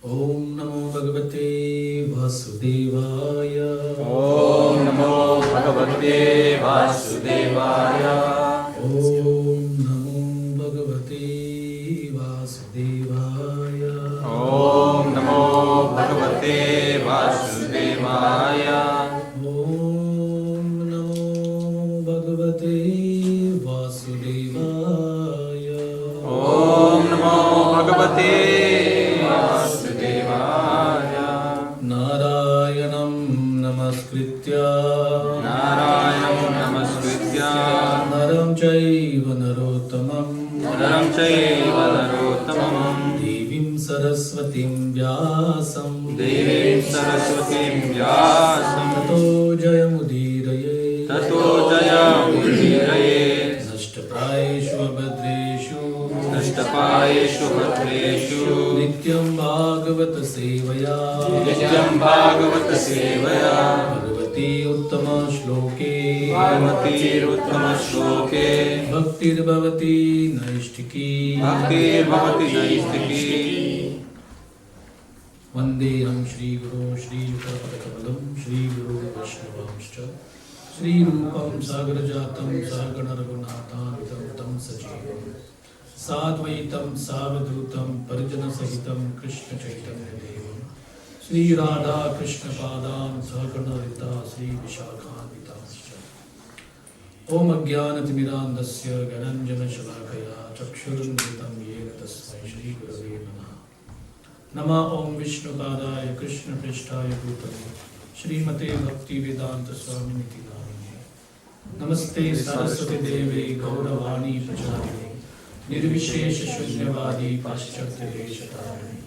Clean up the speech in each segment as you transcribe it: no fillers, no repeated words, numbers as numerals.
Om Namo Bhagavate Vasudevaya. Om Namo Bhagavate Vasudevaya. Om Namo Bhagavate Vasudevaya. Om Namo Bhagavate Vasudevaya. Om Namo Bhagavate Vasudevaya. Om Namo Bhagavate Vasudevaya. Narayanam Namaskritya Narayanam Namaskritya Naram Chaiva Narottamam Naram Chaiva Narottamam Devim Saraswatim Vyasam Devim Saraswatim Vyasam Tato Jayamudiraye Tato Jayamudiraye Nashtaprayeshu Abhadreshu Nashtapaeshu Bhadreshu Nityam Bhagavata Sevaya Nityam Bhagavata Sevaya Bhagavati Uttama Shloke Bhagavati Uttama Shloke Bhaktir Bhavati Naishtiki Bhaktir Bhavati Naistiki Vandeham Shri Guru Shri Yuktapadakamlam Shri Guru Vaishnavamscha Shri Rupam Sagarajatam Sagana Raghunathan Vitam Sajivam Sadvaitam Savadrutam Parijana Sahitam Krishna Chaitanya Devam Shri Radha Krishna Padam Sagana Rita Shri Vishakhan Vitamscha Om Ajnanatimirandasya Gananjana Shalakaya Chakshurunritam Yena Tasmai Shri Gurave Namaha Nama Om Vishnu Padaya Krishna Prishtaya Bhutale Srimate Bhakti Vedanta Swami Niti Namine Namaste Saraswati Devi Gauravani Pracharine Nirvishesha Shunyavadi Paschatya Deshatarine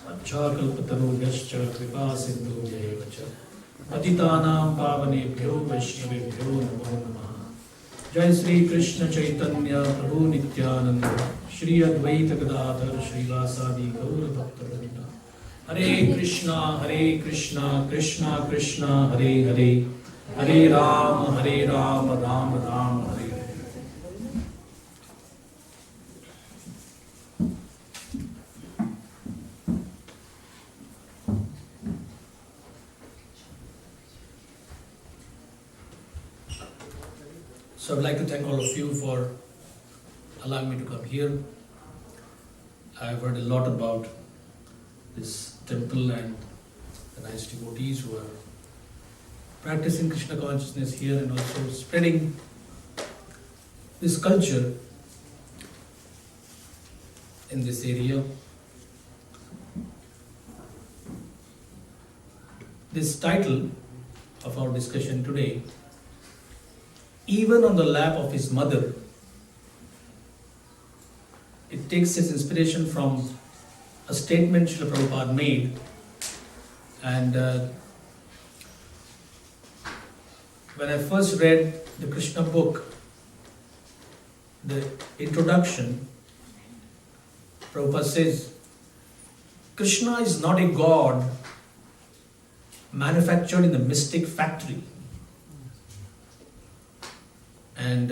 Achakalpataru Yascha Kripa Sindhu Devacha Patitanam Pavanebhyo Vaishnavebhyo Namo Namaha Jai Sri Krishna Chaitanya Prabhu Nityananda Shri Advaita Gadadhar Shri Vasadi Gaura Bhakta Vrinda Hare Krishna Krishna Krishna Hare Hare Hare Rama Rama Rama Hare Hare. So I'd like to thank all of you for allowing me to come here. I've heard a lot about this temple and the nice devotees who are practicing Krishna consciousness here and also spreading this culture in this area. This title of our discussion today, Even on the Lap of His Mother, it takes its inspiration from a statement Srila Prabhupada made, and when I first read the Krishna book, the introduction, Prabhupada says, Krishna is not a god manufactured in the mystic factory. And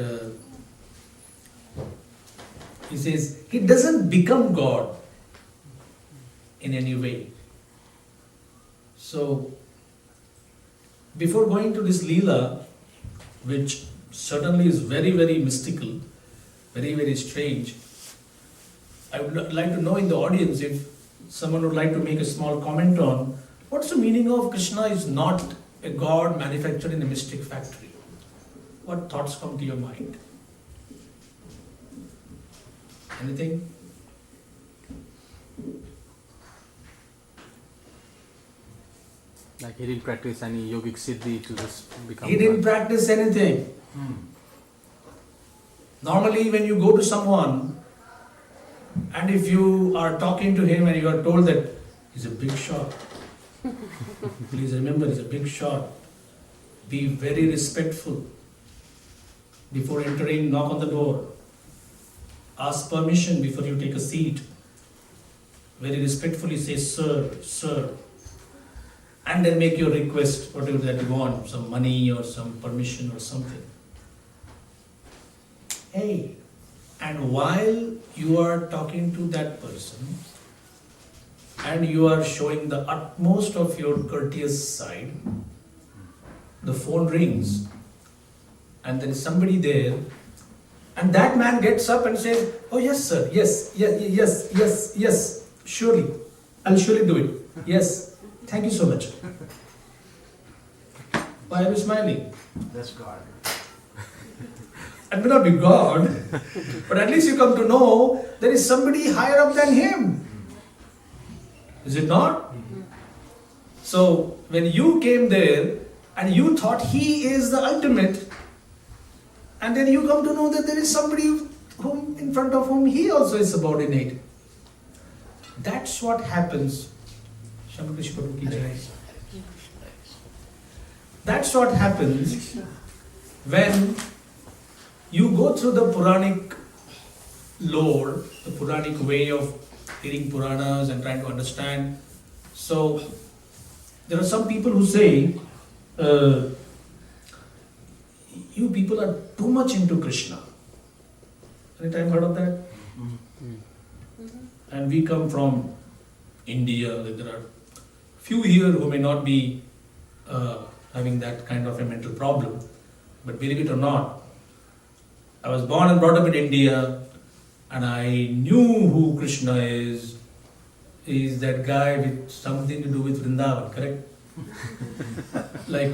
he says, he doesn't become God in any way. So, before going to this Leela, which certainly is very, very mystical, very, very strange, I would like to know in the audience if someone would like to make a small comment on what's the meaning of Krishna is not a God manufactured in a mystic factory. What thoughts come to your mind? Anything? Like he didn't practice any yogic siddhi to just become. He didn't practice anything. Normally, when you go to someone and if you are talking to him and you are told that he's a big shot, please remember he's a big shot. Be very respectful. Before entering, knock on the door. Ask permission before you take a seat. Very respectfully say, sir, sir. And then make your request, whatever that you want, some money or some permission or something. Hey, and while you are talking to that person, and you are showing the utmost of your courteous side, the phone rings, and there is somebody there, and that man gets up and says, "Oh yes, sir, yes, surely, I'll surely do it. Yes, thank you so much." Why are you smiling? That's God. It may not be God, but at least you come to know there is somebody higher up than him. Is it not? So when you came there and you thought he is the ultimate, and then you come to know that there is somebody whom in front of whom he also is subordinate. That's what happens. Shyamananda Prabhu ki jai. That's what happens when you go through the Puranic lore, the Puranic way of reading Puranas and trying to understand. So, there are some people who say, you people are too much into Krishna. Any time heard of that? And we come from India. There are few here who may not be having that kind of a mental problem. But believe it or not, I was born and brought up in India, and I knew who Krishna is. He is that guy with something to do with Vrindavan, correct? Like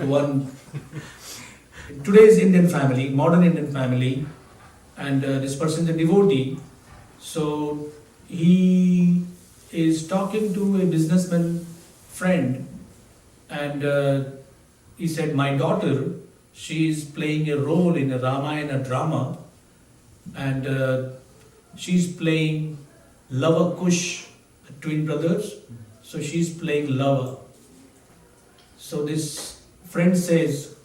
today's Indian family, modern Indian family, and this person is a devotee. So he is talking to a businessman friend, and he said, "My daughter, she is playing a role in a Ramayana drama, and she's playing Lava Kush, the twin brothers. So she's playing Lava." So this friend says,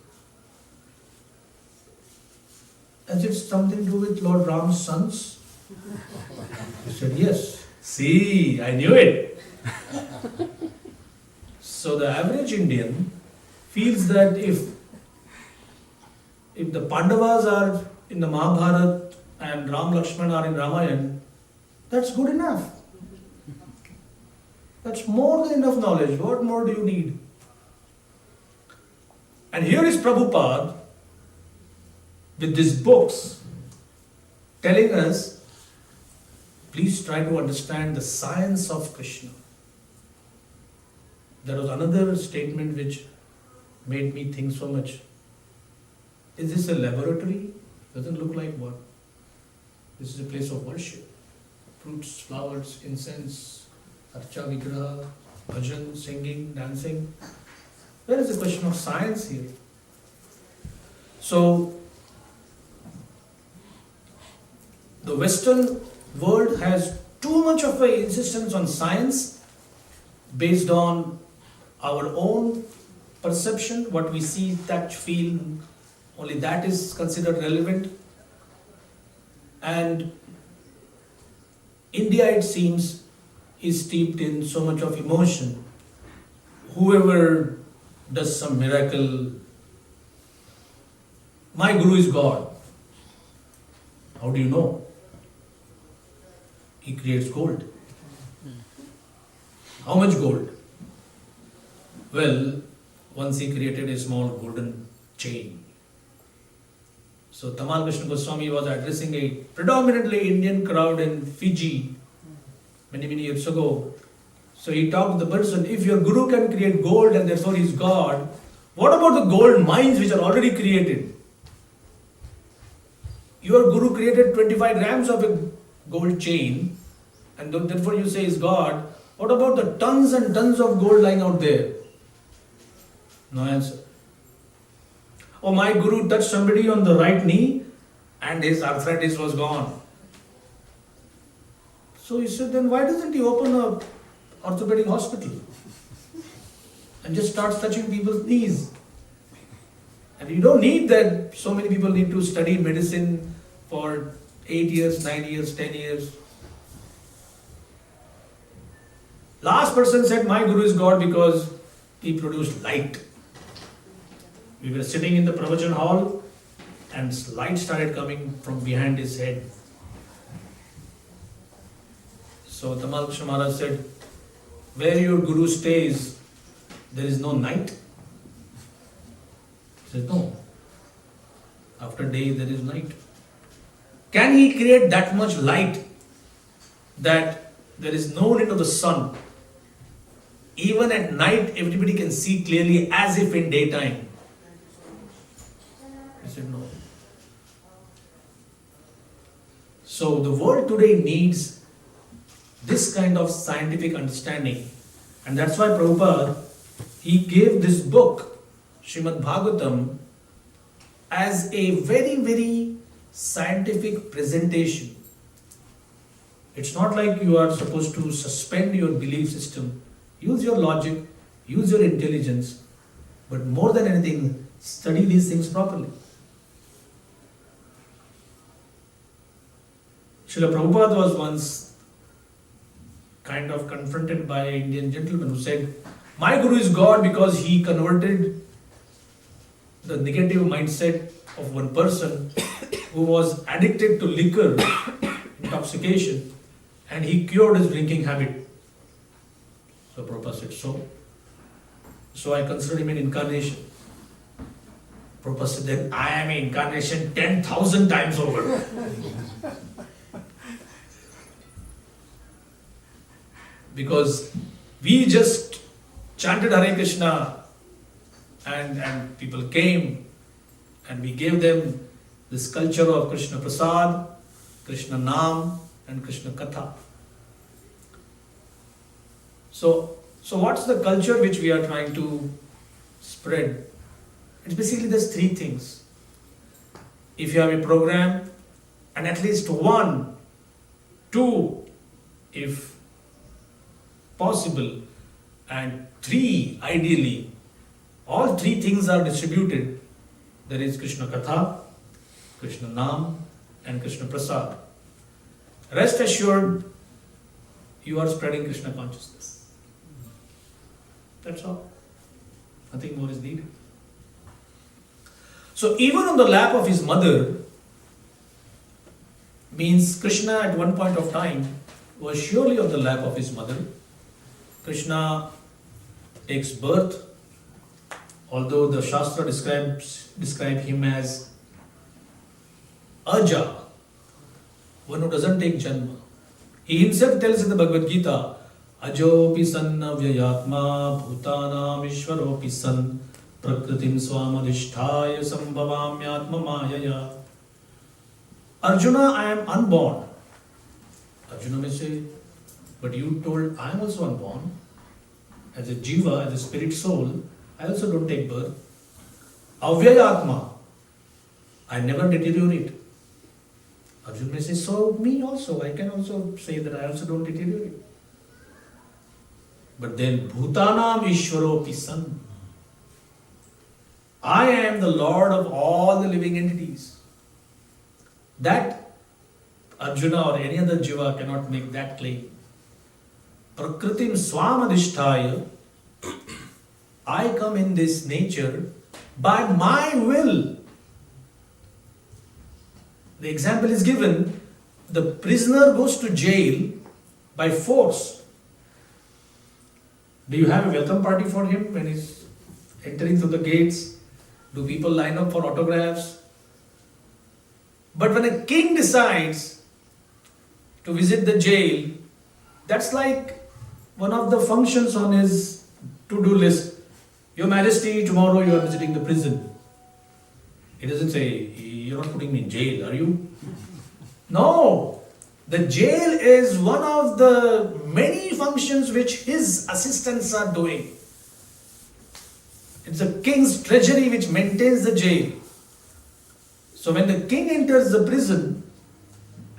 "Has it something to do with Lord Ram's sons?" He said, "Yes." See, I knew it. So the average Indian feels that if the Pandavas are in the Mahabharata and Ram Lakshman are in Ramayana, that's good enough. That's more than enough knowledge. What more do you need? And here is Prabhupada with these books telling us, please try to understand the science of Krishna. There was another statement which made me think so much. Is this a laboratory? Doesn't look like one. This is a place of worship. Fruits, flowers, incense, archa, vigraha, bhajan, singing, dancing. Where is the question of science here? So, the Western world has too much of an insistence on science based on our own perception, what we see, touch, feel, only that is considered relevant. And India, it seems, is steeped in so much of emotion. Whoever does some miracle, my guru is God. How do you know? He creates gold. How much gold? Well, once he created a small golden chain. So Tamal Krishna Goswami was addressing a predominantly Indian crowd in Fiji many years ago. So he talked to the person, if your guru can create gold and therefore he is God, what about the gold mines which are already created? Your guru created 25 grams of a gold chain and therefore you say is God. What about the tons and tons of gold lying out there? No answer. Oh, my guru touched somebody on the right knee and his arthritis was gone. So he said, then why doesn't he open a orthopedic hospital and just starts touching people's knees? And you don't need that. So many people need to study medicine for 8 years, 9 years, 10 years. Last person said, my guru is God because he produced light. We were sitting in the pravachan hall and light started coming from behind his head. So Tamal Krishna Maharaj said, where your Guru stays, there is no night? He says, no. After day there is night. Can he create that much light that there is no need of the sun? Even at night everybody can see clearly as if in daytime. He said, no. So the world today needs this kind of scientific understanding. And that's why Prabhupada, he gave this book, Srimad Bhagavatam, as a very, very scientific presentation. It's not like you are supposed to suspend your belief system. Use your logic, use your intelligence, but more than anything, study these things properly. Srila Prabhupada was once kind of confronted by an Indian gentleman who said, my Guru is God because he converted the negative mindset of one person who was addicted to liquor, intoxication, and he cured his drinking habit. So Prabhupada said, so I consider him an incarnation. Prabhupada said, then I am an incarnation 10,000 times over. Because we just chanted Hare Krishna and people came and we gave them this culture of Krishna Prasad, Krishna Nam and Krishna Katha. So what's the culture which we are trying to spread? It's basically there's three things. If you have a program and at least one, two, if possible, and three, ideally, all three things are distributed. There is Krishna Katha, Krishna Nam, and Krishna Prasad. Rest assured, you are spreading Krishna consciousness. That's all. Nothing more is needed. So even on the lap of his mother, means Krishna at one point of time was surely on the lap of his mother. Krishna takes birth, although the Shastra describe him as Aja, one who doesn't take Janma. He himself tells in the Bhagavad Gita, Ajopi sanna vyayatma bhutanam ishvaropi san prakritim swamadhisthaya sambhavamyatma mayaya. Arjuna, I am unborn. Arjuna may say, but you told I am also unborn. As a jiva, as a spirit soul, I also don't take birth. Avyayatma, I never deteriorate. Arjuna may say, so me also, I can also say that I also don't deteriorate. But then Bhutanam Ishvaropi San. I am the Lord of all the living entities. That Arjuna or any other jiva cannot make that claim. Prakritim swamadhisthaya, I come in this nature by my will. The example is given, the prisoner goes to jail by force. Do you have a welcome party for him when he's entering through the gates? Do people line up for autographs? But when a king decides to visit the jail, that's like one of the functions on his to-do list. Your Majesty, tomorrow you are visiting the prison. He doesn't say, you're not putting me in jail, are you? No! The jail is one of the many functions which his assistants are doing. It's the king's treasury which maintains the jail. So when the king enters the prison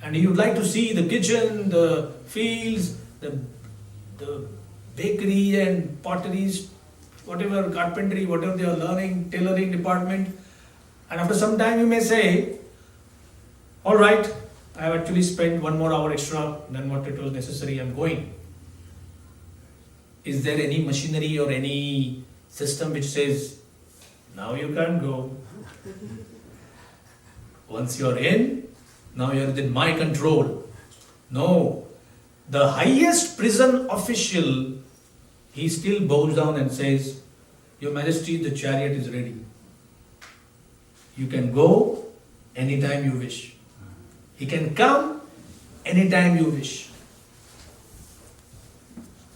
and he would like to see the kitchen, the fields, the bakery and potteries, whatever carpentry, whatever they are learning, tailoring department, and after some time you may say, all right, I have actually spent 1 more hour extra than what it was necessary, I'm going. Is there any machinery or any system which says, now you can't go? Once you're in, now you're within my control. No. The highest prison official he still bows down and says, Your Majesty, the chariot is ready. You can go anytime you wish. He can come anytime you wish.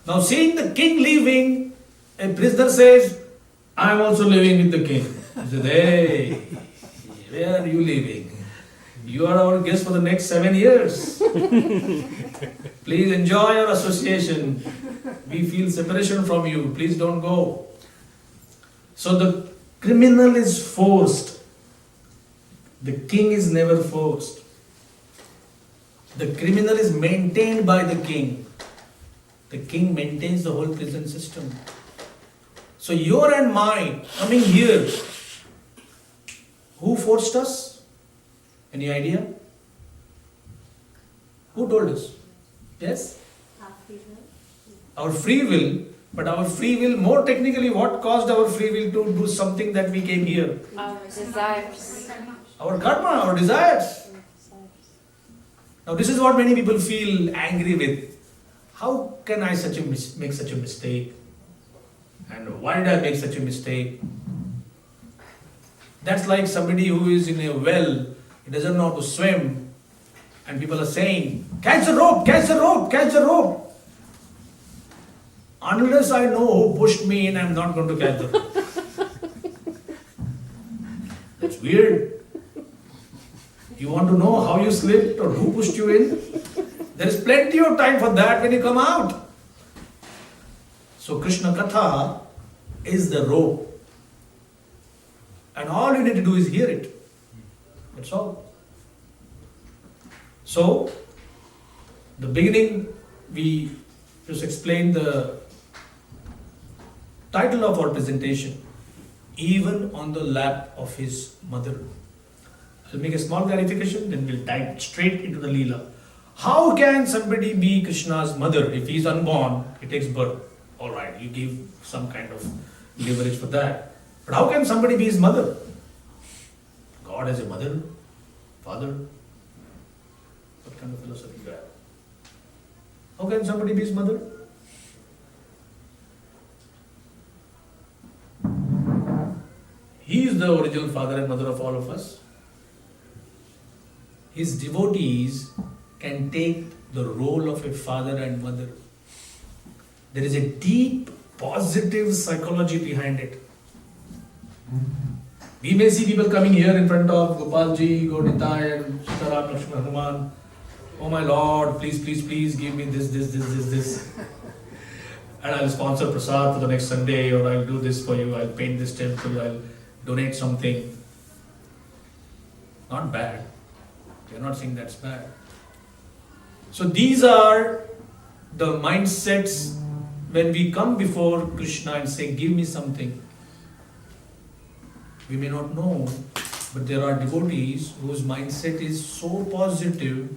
Now seeing the king leaving, a prisoner says, I am also living with the king. He says, hey, where are you living? You are our guest for the next 7 years. Please enjoy your association. We feel separation from you. Please don't go. So the criminal is forced. The king is never forced. The criminal is maintained by the king. The king maintains the whole prison system. So your and mine coming here, who forced us? Any idea? Who told us? Yes? Our free will. But our free will, more technically, what caused our free will to do something that we came here? Our desires. Our karma, our desires. Now this is what many people feel angry with. How can I make such a mistake? And why did I make such a mistake? That's like somebody who is in a well, he doesn't know how to swim, and people are saying, catch the rope, catch the rope, catch the rope. Unless I know who pushed me in, I'm not going to catch the rope. That's weird. You want to know how you slipped or who pushed you in? There is plenty of time for that when you come out. So Krishna Katha is the rope. And all you need to do is hear it. That's all. So, the beginning we just explained the title of our presentation, Even on the Lap of His Mother. I'll make a small clarification, then we'll dive straight into the Leela. How can somebody be Krishna's mother if he is unborn? He takes birth. Alright, you give some kind of leverage for that. But how can somebody be his mother? God has a mother, father. What kind of philosophy do you have? How can somebody be his mother? He is the original father and mother of all of us. His devotees can take the role of a father and mother. There is a deep positive psychology behind it. We may see people coming here in front of Gopalji, Gauritai and Sitaram Lakshman Hanuman. Oh my Lord, please, please, please give me this. And I'll sponsor Prasad for the next Sunday, or I'll do this for you, I'll paint this temple, I'll donate something. Not bad. We are not saying that's bad. So these are the mindsets when we come before Krishna and say, give me something. We may not know, but there are devotees whose mindset is so positive.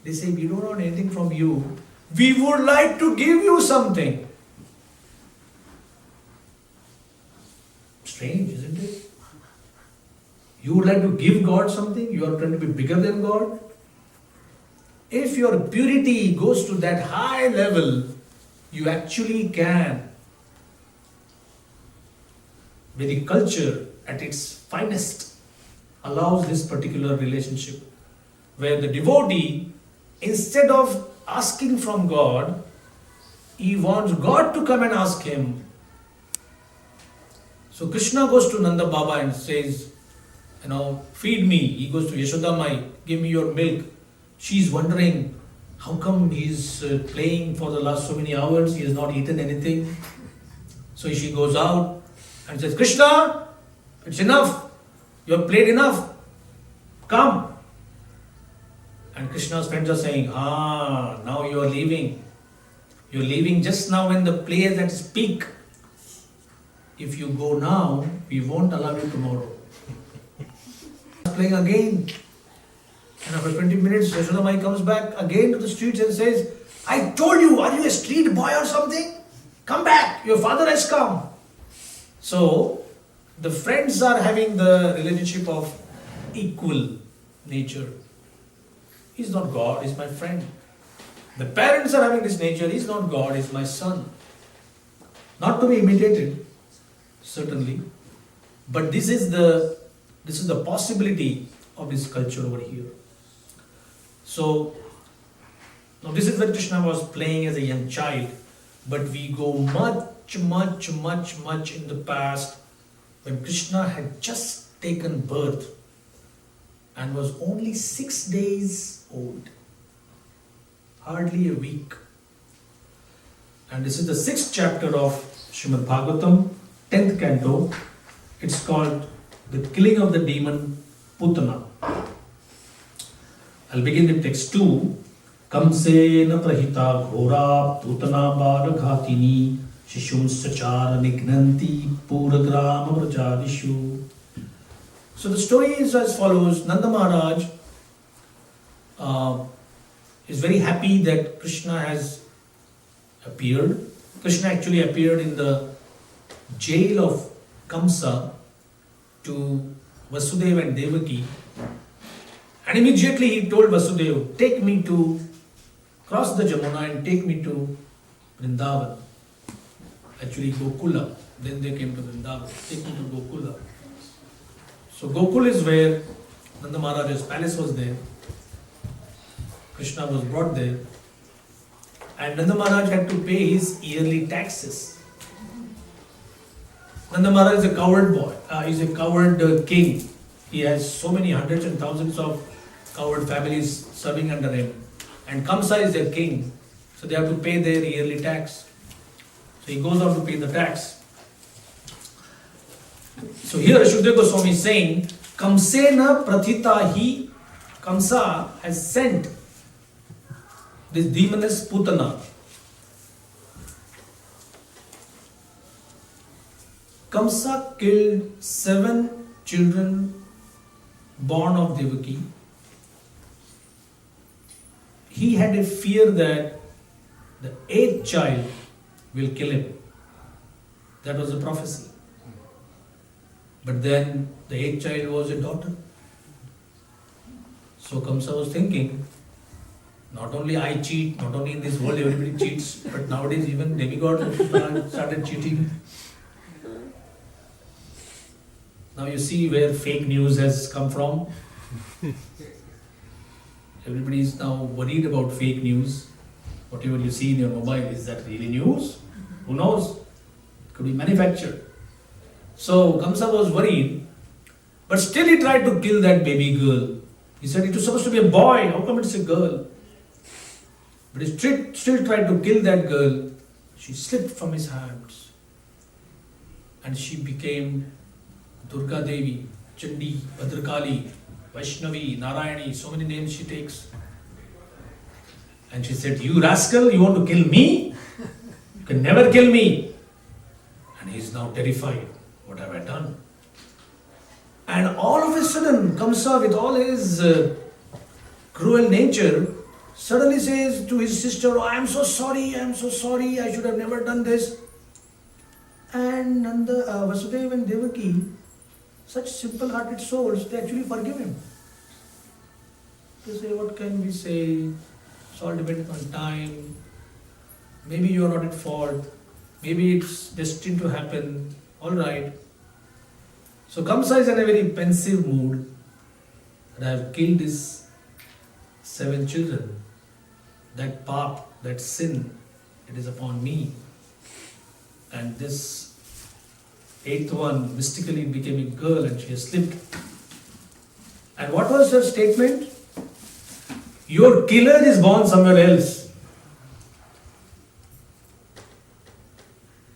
They say, we don't want anything from you. We would like to give you something. Strange, isn't it? You would like to give God something? You are trying to be bigger than God? If your purity goes to that high level, you actually can. Very culture at its finest allows this particular relationship where the devotee, instead of asking from God, he wants God to come and ask him. So Krishna goes to Nanda Baba and says, feed me. He goes to Yashoda Mai, give me your milk. She's wondering, how come he's playing for the last so many hours, he has not eaten anything. So she goes out and says, Krishna, it's enough. You have played enough. Come. And Krishna's friends are saying, now you are leaving. You're leaving just now when the play is at its peak. If you go now, we won't allow you tomorrow. Playing again. And after 20 minutes, Yashoda Mai comes back again to the streets and says, I told you, are you a street boy or something? Come back, your father has come. So, the friends are having the relationship of equal nature. He's not God, he's my friend. The parents are having this nature, he's not God, he's my son. Not to be imitated, certainly, but this is the possibility of this culture over here. So now this is where Krishna was playing as a young child, but we go much in the past when Krishna had just taken birth and was only 6 days old, hardly a week. And this is the 6th chapter of Srimad Bhagavatam, 10th canto. It's called The Killing of the Demon Putana. I'll begin with text 2. Kamsena prahita ghora putana balaghatini shishumsachara nignanti puragrama vrajadishu. So the story is as follows. Nanda Maharaj is very happy that Krishna has appeared. Krishna actually appeared in the jail of Kamsa to Vasudeva and Devaki, and immediately he told Vasudeva, take me to cross the Jamuna and take me to Vrindavan, actually Gokula. Then they came to Vrindavan, take me to Gokula. So Gokul is where Nanda Maharaj's palace was there. Krishna was brought there, and Nanda Maharaj had to pay his yearly taxes. Nanda Maharaj is a coward boy, he's a coward king. He has so many hundreds and thousands of coward families serving under him. And Kamsa is their king, so they have to pay their yearly tax. So he goes out to pay the tax. So here Shukdev Goswami is saying, Kamsena prathita hi, Kamsa has sent this demoness Putana. Kamsa killed 7 children born of Devaki. He had a fear that the 8th child will kill him. That was a prophecy. But then the 8th child was a daughter. So Kamsa was thinking, not only I cheat, not only in this world everybody cheats, but nowadays even demigods started cheating. Now you see where fake news has come from. Everybody is now worried about fake news. Whatever you see in your mobile, is that really news? Who knows? It could be manufactured. So Kamsa was worried, but still he tried to kill that baby girl. He said it was supposed to be a boy, how come it's a girl? But he still tried to kill that girl. She slipped from his hands and she became Durga Devi, Chandi, Bhadrakali, Vaishnavi, Narayani, so many names she takes. And she said, you rascal, you want to kill me? You can never kill me. And he is now terrified. What have I done? And all of a sudden, Kamsa with all his cruel nature, suddenly says to his sister, oh, I am so sorry, I should have never done this. And Vasudeva and Devaki, such simple-hearted souls, they actually forgive him. They say, what can we say? It's all dependent on time. Maybe you are not at fault. Maybe it's destined to happen. All right. So Kamsa is in a very pensive mood. And I have killed his 7 children. That paap, that sin, it is upon me. And this 8th one mystically became a girl and she has slipped. And what was her statement? Your killer is born somewhere else.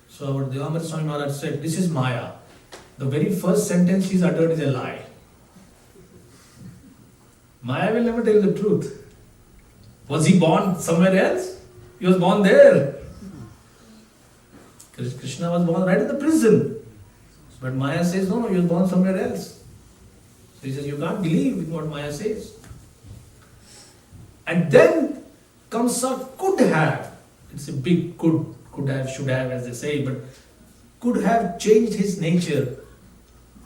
So our Devamrita Swami Maharaj said, this is Maya. The very first sentence she uttered is a lie. Maya will never tell the truth. Was he born somewhere else? He was born there. Krishna was born right in the prison. But Maya says, no, he was born somewhere else. So he says, you can't believe in what Maya says. And then Kamsa could have, it's a big could have, should have as they say, but could have changed his nature.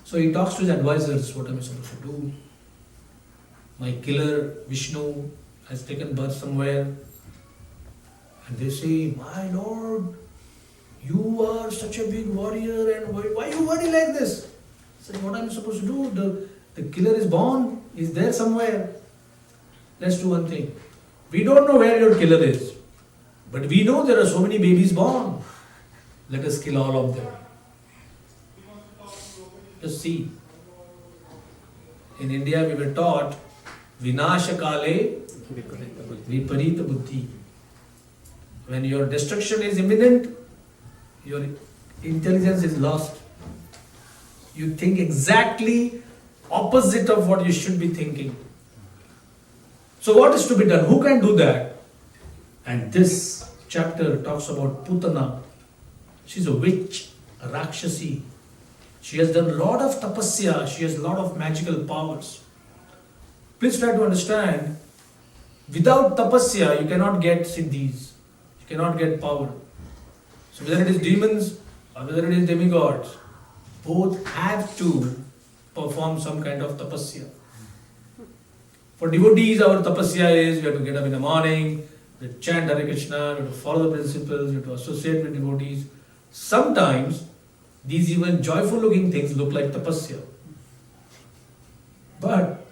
So he talks to his advisors, what am I supposed to do? My killer, Vishnu, has taken birth somewhere. And they say, my Lord, You are such a big warrior and why you worry like this? I said, what am I supposed to do? The killer is born, he's there somewhere. Let's do one thing. We don't know where your killer is, but we know there are so many babies born. Let us kill all of them. Just see. In India we were taught Vinasha Kale Viparita Buddhi. When your destruction is imminent, your intelligence is lost. You think exactly opposite of what you should be thinking. So what is to be done? Who can do that? And this chapter talks about Putana. She's a witch, a Rakshasi. She has done a lot of tapasya. She has a lot of magical powers. Please try to understand, without tapasya, you cannot get siddhis. You cannot get power. So whether it is demons or whether it is demigods, both have to perform some kind of tapasya. For devotees, our tapasya is we have to get up in the morning, we have to chant Hare Krishna, we have to follow the principles, we have to associate with devotees. Sometimes these even joyful looking things look like tapasya. But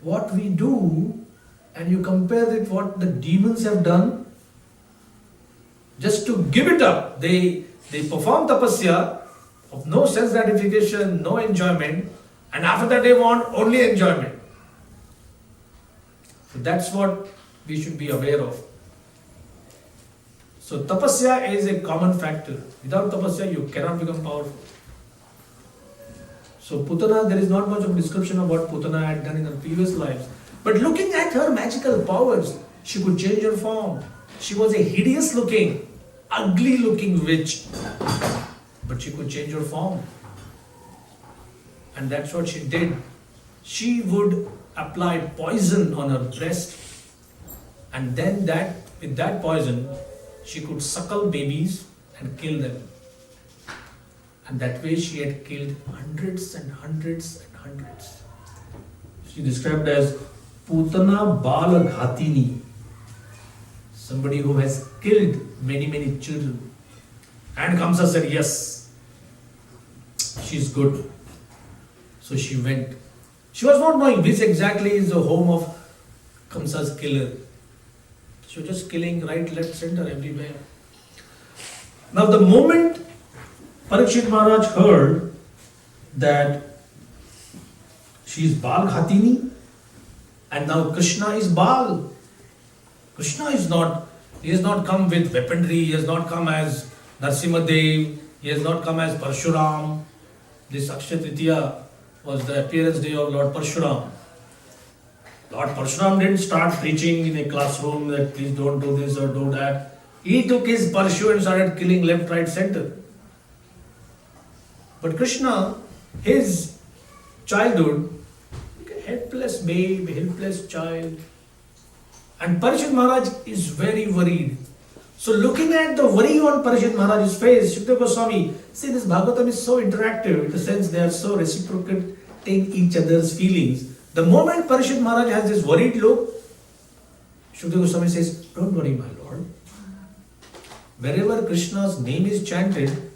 what we do, and you compare it what the demons have done, just to give it up, they perform tapasya of no sense gratification, no enjoyment, and after that they want only enjoyment. So that's what we should be aware of. So tapasya is a common factor. Without tapasya you cannot become powerful. So Putana, there is not much of a description of what Putana had done in her previous lives. But looking at her magical powers, she could change her form. She was a hideous looking, ugly looking witch. But she could change her form. And that's what she did. She would apply poison on her breast. And then with that poison, she could suckle babies and kill them. And that way she had killed hundreds and hundreds and hundreds. She described as Putana Bala Ghatini, somebody who has killed many, many children. And Kamsa said, yes, she's good. So she went. She was not knowing which exactly is the home of Kamsa's killer. She was just killing right, left, center, everywhere. Now the moment Parikshit Maharaj heard that she is Bal Ghatini and now Krishna is Bal. Krishna is not, he has not come with weaponry, he has not come as Narsimhadev, he has not come as Parshuram. This Akshaya Tritiya was the appearance day of Lord Parshuram. Lord Parshuram didn't start preaching in a classroom that please don't do this or do that. He took his Parshu and started killing left, right, center. But Krishna, his childhood, like a helpless babe, helpless child. And Parikshit Maharaj is very worried. So looking at the worry on Parikshit Maharaj's face, Shukdev Goswami, see this Bhagavatam is so interactive in the sense they are so reciprocating each other's feelings. The moment Parikshit Maharaj has this worried look, Shukdev Goswami says, don't worry my lord. Wherever Krishna's name is chanted,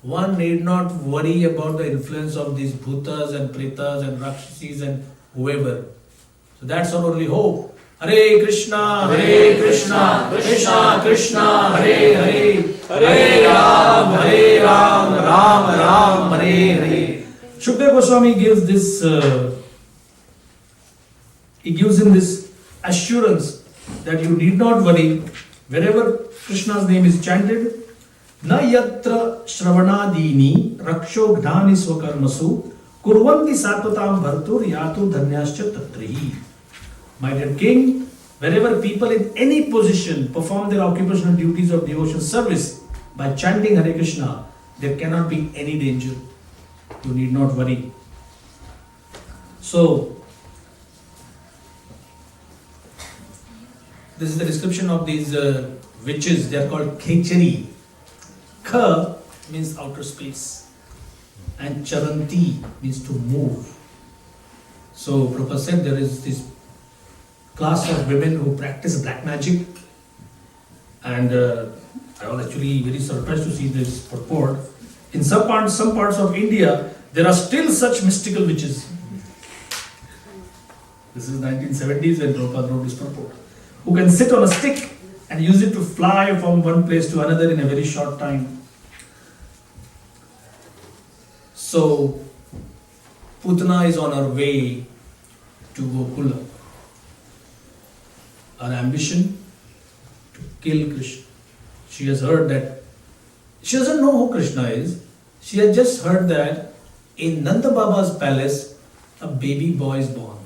one need not worry about the influence of these bhutas and pretas and rakshasis and whoever. So that's our only hope. Hare Krishna, Krishna Krishna, Hare Hare, Hare Ram, Ram Ram, Hare Hare. Shukdev Goswami gives this, he gives him this assurance that you need not worry. Wherever Krishna's name is chanted, Na yatra shravanadini raksho gnani swakarmasu kurvanti satvatam bhartur yatu dhanyascha tatrihi. My dear king, wherever people in any position perform their occupational duties of devotion service by chanting Hare Krishna, there cannot be any danger. You need not worry. So, this is the description of these witches. They are called Khechari. Kha means outer space and Charanti means to move. So Prabhupada said there is this class of women who practice black magic and I was actually very surprised to see this purport. In some parts of India, there are still such mystical witches. This is 1970s when Prabhupada wrote this purport. Who can sit on a stick and use it to fly from one place to another in a very short time. So, Putana is on her way to Gokula. Her ambition to kill Krishna. She has heard that, she doesn't know who Krishna is. She has just heard that in Nanda Baba's palace, a baby boy is born.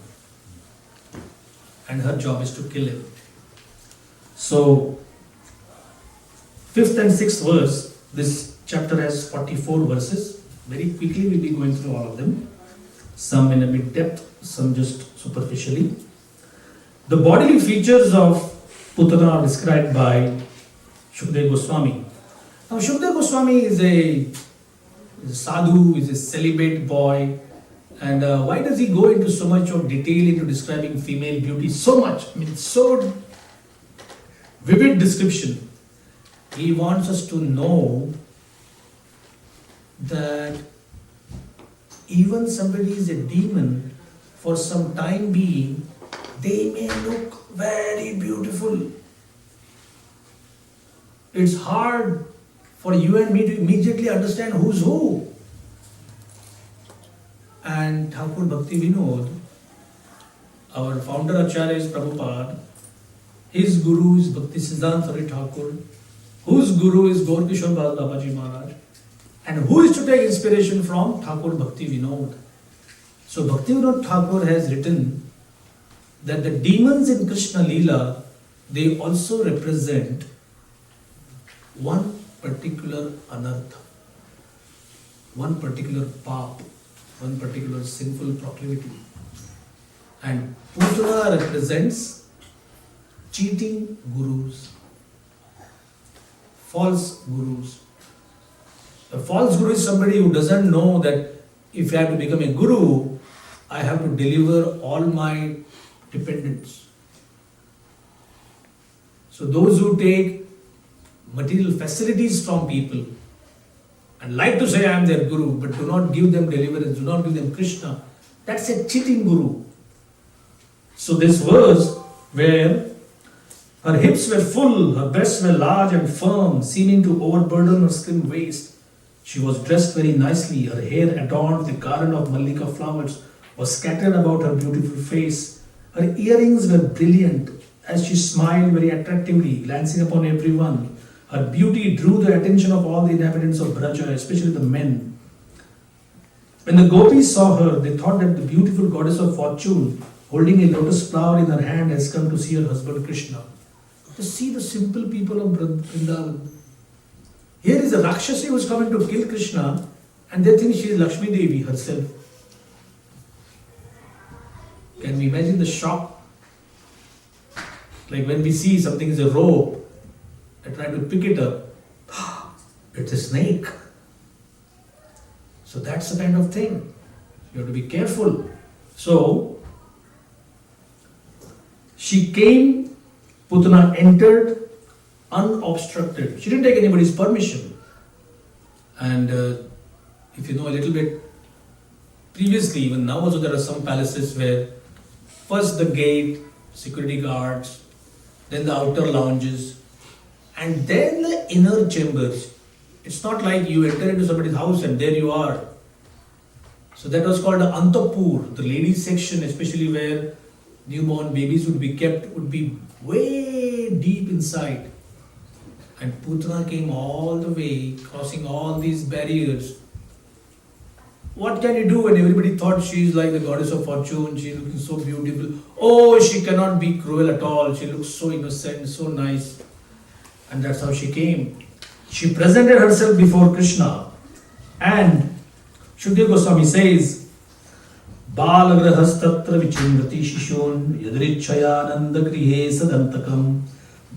And her job is to kill him. So, 5th and 6th verse, this chapter has 44 verses. Very quickly we'll be going through all of them. Some in a bit depth, some just superficially. The bodily features of Putana are described by Shukdev Goswami. Now Shukdev Goswami is a sadhu, is a celibate boy. And why does he go into so much of detail into describing female beauty so much? I mean, it's so vivid description. He wants us to know that even somebody is a demon, for some time being, they may look very beautiful. It's hard for you and me to immediately understand who's who. And Thakur Bhakti Vinod, our founder Acharya is Prabhupada, his guru is Bhakti Siddhanta Saraswati Thakur, whose guru is Gaur Kishore Das Babaji Maharaj, and who is to take inspiration from Thakur Bhakti Vinod. So Bhakti Vinod Thakur has written that the demons in Krishna Leela, they also represent one particular anartha, one particular path, one particular sinful proclivity. And Putana represents cheating gurus, false gurus. A false guru is somebody who doesn't know that if I have to become a guru, I have to deliver all my dependents. So those who take material facilities from people and like to say I am their guru, but do not give them deliverance, do not give them Krishna, that's a cheating guru. So this verse where her hips were full, her breasts were large and firm, seeming to overburden her slim waist. She was dressed very nicely, her hair adorned with a garland of mallika flowers was scattered about her beautiful face. Her earrings were brilliant as she smiled very attractively, glancing upon everyone. Her beauty drew the attention of all the inhabitants of Braja, especially the men. When the gopis saw her, they thought that the beautiful goddess of fortune, holding a lotus flower in her hand, has come to see her husband Krishna. Just see the simple people of Vrindavan. Here is a Rakshasi who is coming to kill Krishna, and they think she is Lakshmi Devi herself. Can we imagine the shock? Like when we see something is a rope, and try to pick it up, it's a snake. So that's the kind of thing. You have to be careful. So, she came, Putana entered unobstructed. She didn't take anybody's permission. And if you know a little bit, previously, even now also there are some palaces where first the gate, security guards, then the outer lounges, and then the inner chambers. It's not like you enter into somebody's house and there you are. So that was called the Antapur, the ladies section, especially where newborn babies would be kept, would be way deep inside. And Putana came all the way, crossing all these barriers. What can you do when everybody thought she is like the goddess of fortune, she is looking so beautiful. Oh, she cannot be cruel at all, she looks so innocent, so nice. And that's how she came. She presented herself before Krishna. And Shukdev Goswami says, Balagrahastatra vichimrati shishon yadrichayananda grihe sadantakam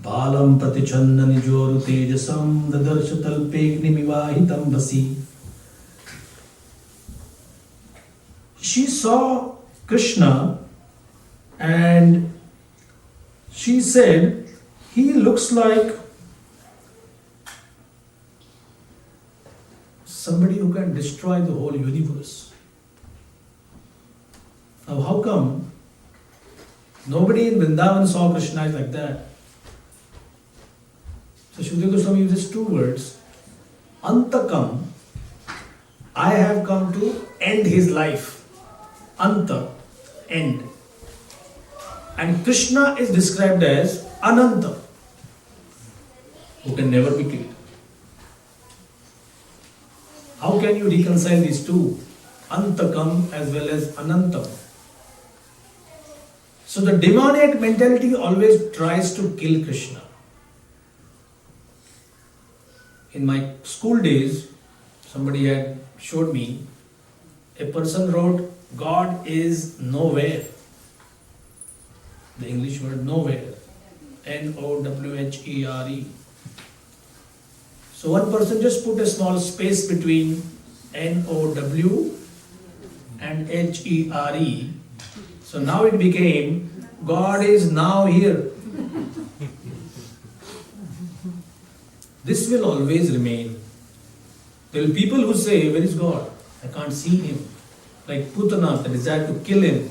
balam pratichanna nijoru tejasam dadarshatalpegnimivahitam vasi. She saw Krishna and she said, he looks like somebody who can destroy the whole universe. Now how come nobody in Vrindavan saw Krishna like that? So Shukadeva Goswami uses two words, Antakam, I have come to end his life. Anta, end. And Krishna is described as Ananta, who can never be killed. How can you reconcile these two? Antakam as well as Anantam. So the demoniac mentality always tries to kill Krishna. In my school days, somebody had showed me, a person wrote, God is nowhere. The English word nowhere. N-O-W-H-E-R-E. So one person just put a small space between N-O-W and H-E-R-E. So now it became, God is now here. This will always remain. There will be people who say, where is God? I can't see him. Like Putana, the desire to kill him.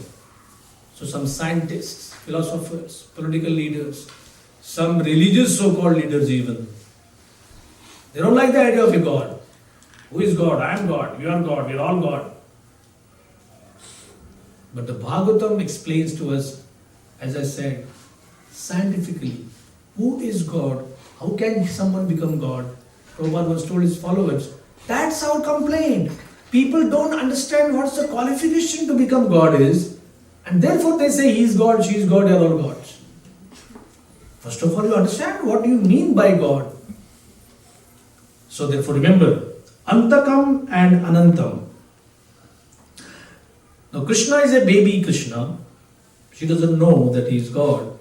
So some scientists, philosophers, political leaders, some religious so-called leaders even, they don't like the idea of a God. Who is God? I am God. You are God. We are all God. But the Bhagavatam explains to us, as I said, scientifically, who is God? How can someone become God? Prabhupada once told his followers, that's our complaint. People don't understand what's the qualification to become God is, and therefore they say he is God, she is God, they are all gods. First of all, you understand what you mean by God. So therefore remember, Antakam and Anantam. Now Krishna is a baby Krishna. She doesn't know that he is God.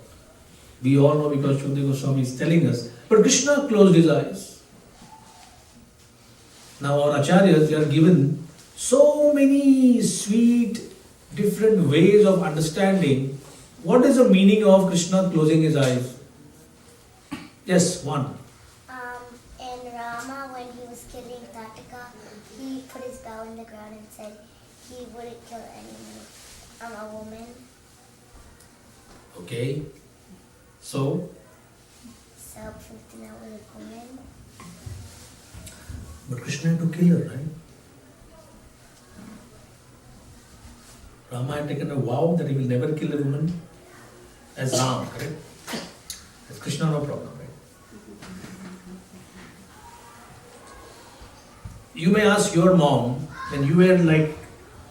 We all know because Shukadeva Goswami is telling us. But Krishna closed his eyes. Now our acharyas, they are given so many sweet, different ways of understanding what is the meaning of Krishna closing his eyes. Yes, one. In Rama, when he was killing Tataka, he put his bow in the ground and said he wouldn't kill a woman. Okay. So Putana was a woman. but Krishna had to kill her, right? Rama had taken a vow that he will never kill a woman as Ram, correct? As Krishna, no problem, right? You may ask your mom, when you were like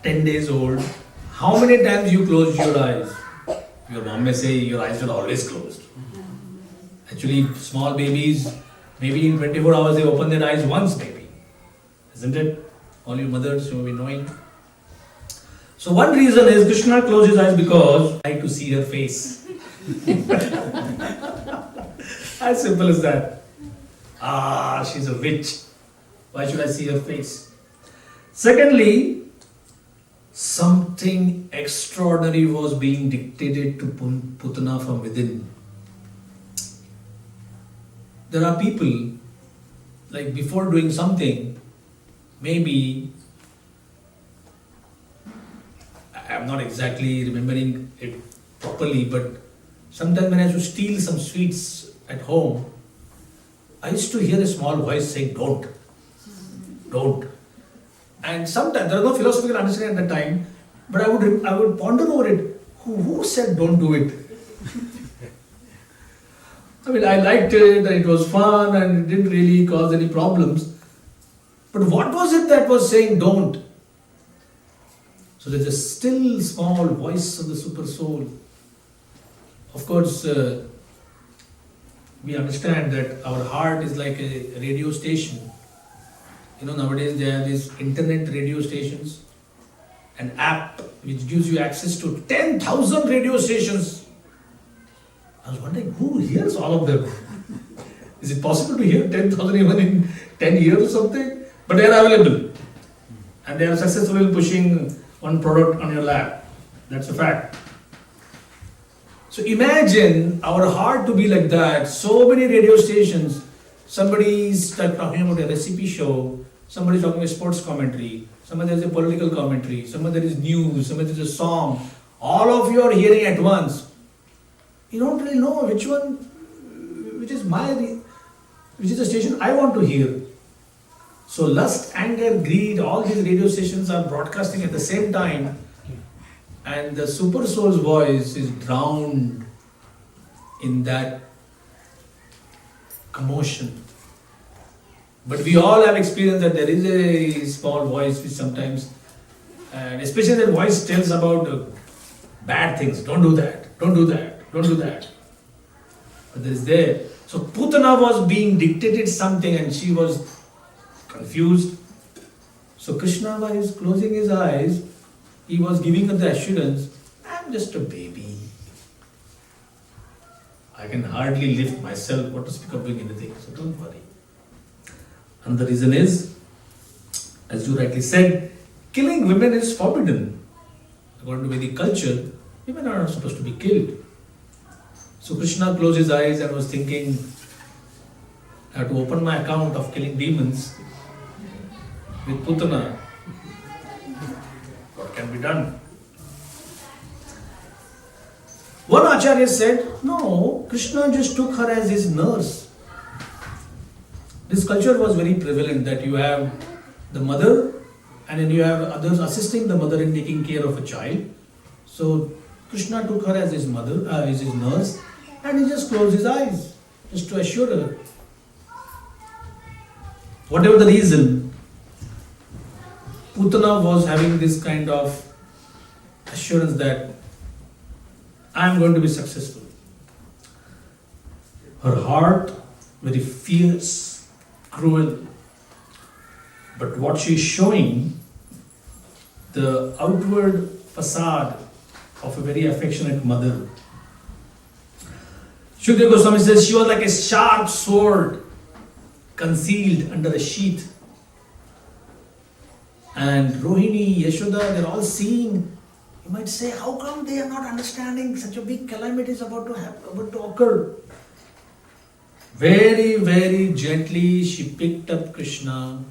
10 days old, how many times you closed your eyes? Your mom may say your eyes were always closed. Actually, small babies, maybe in 24 hours they open their eyes once maybe. Isn't it? All you mothers you may be knowing. So one reason is Krishna closed his eyes because I like to see her face. As simple as that. Ah, she's a witch. Why should I see her face? Secondly, something extraordinary was being dictated to Putana from within. There are people, like before doing something, maybe, I'm not exactly remembering it properly, but sometimes when I used to steal some sweets at home, I used to hear a small voice saying, don't. And sometimes, there was no philosophical understanding at the time, but I would ponder over it. Who said don't do it? I mean, I liked it and it was fun and it didn't really cause any problems. But what was it that was saying don't? So there's a still small voice of the super soul. Of course, we understand that our heart is like a radio station. You know, nowadays there are these internet radio stations, an app which gives you access to 10,000 radio stations. I was wondering, who hears all of them? Is it possible to hear 10,000 even in 10 years or something? But they are available. And they are successful in pushing one product on your lap. That's a fact. So imagine our heart to be like that. So many radio stations. Somebody is talking about a recipe show somebody is talking a sports commentary, somebody there is a political commentary, somebody there is news, somebody there is a song. All of you are hearing at once. You don't really know which is the station I want to hear. So lust, anger, greed, all these radio stations are broadcasting at the same time, and the super soul's voice is drowned in that commotion. But we all have experienced that there is a small voice which sometimes, and especially that voice tells about bad things. Don't do that, don't do that, don't do that. But there is there. So Putana was being dictated something and she was confused. So Krishna, while he was closing his eyes, he was giving her the assurance, I'm just a baby. I can hardly lift myself, what to speak of doing anything, so don't worry. And the reason is, as you rightly said, killing women is forbidden. According to Vedic culture, women are not supposed to be killed. So Krishna closed his eyes and was thinking, I have to open my account of killing demons with Putana. What can be done? One Acharya said, no, Krishna just took her as his nurse. This culture was very prevalent that you have the mother and then you have others assisting the mother in taking care of a child. So Krishna took her as his mother, as his nurse, and he just closed his eyes just to assure her. Whatever the reason, Putana was having this kind of assurance that I am going to be successful. Her heart very fierce, cruel, but what she is showing, the outward facade of a very affectionate mother. Shukdev Goswami says she was like a sharp sword concealed under a sheath. And Rohini, Yashoda, they're all seeing. You might say, how come they are not understanding such a big calamity is about to occur? Very, very gently she picked up Krishna.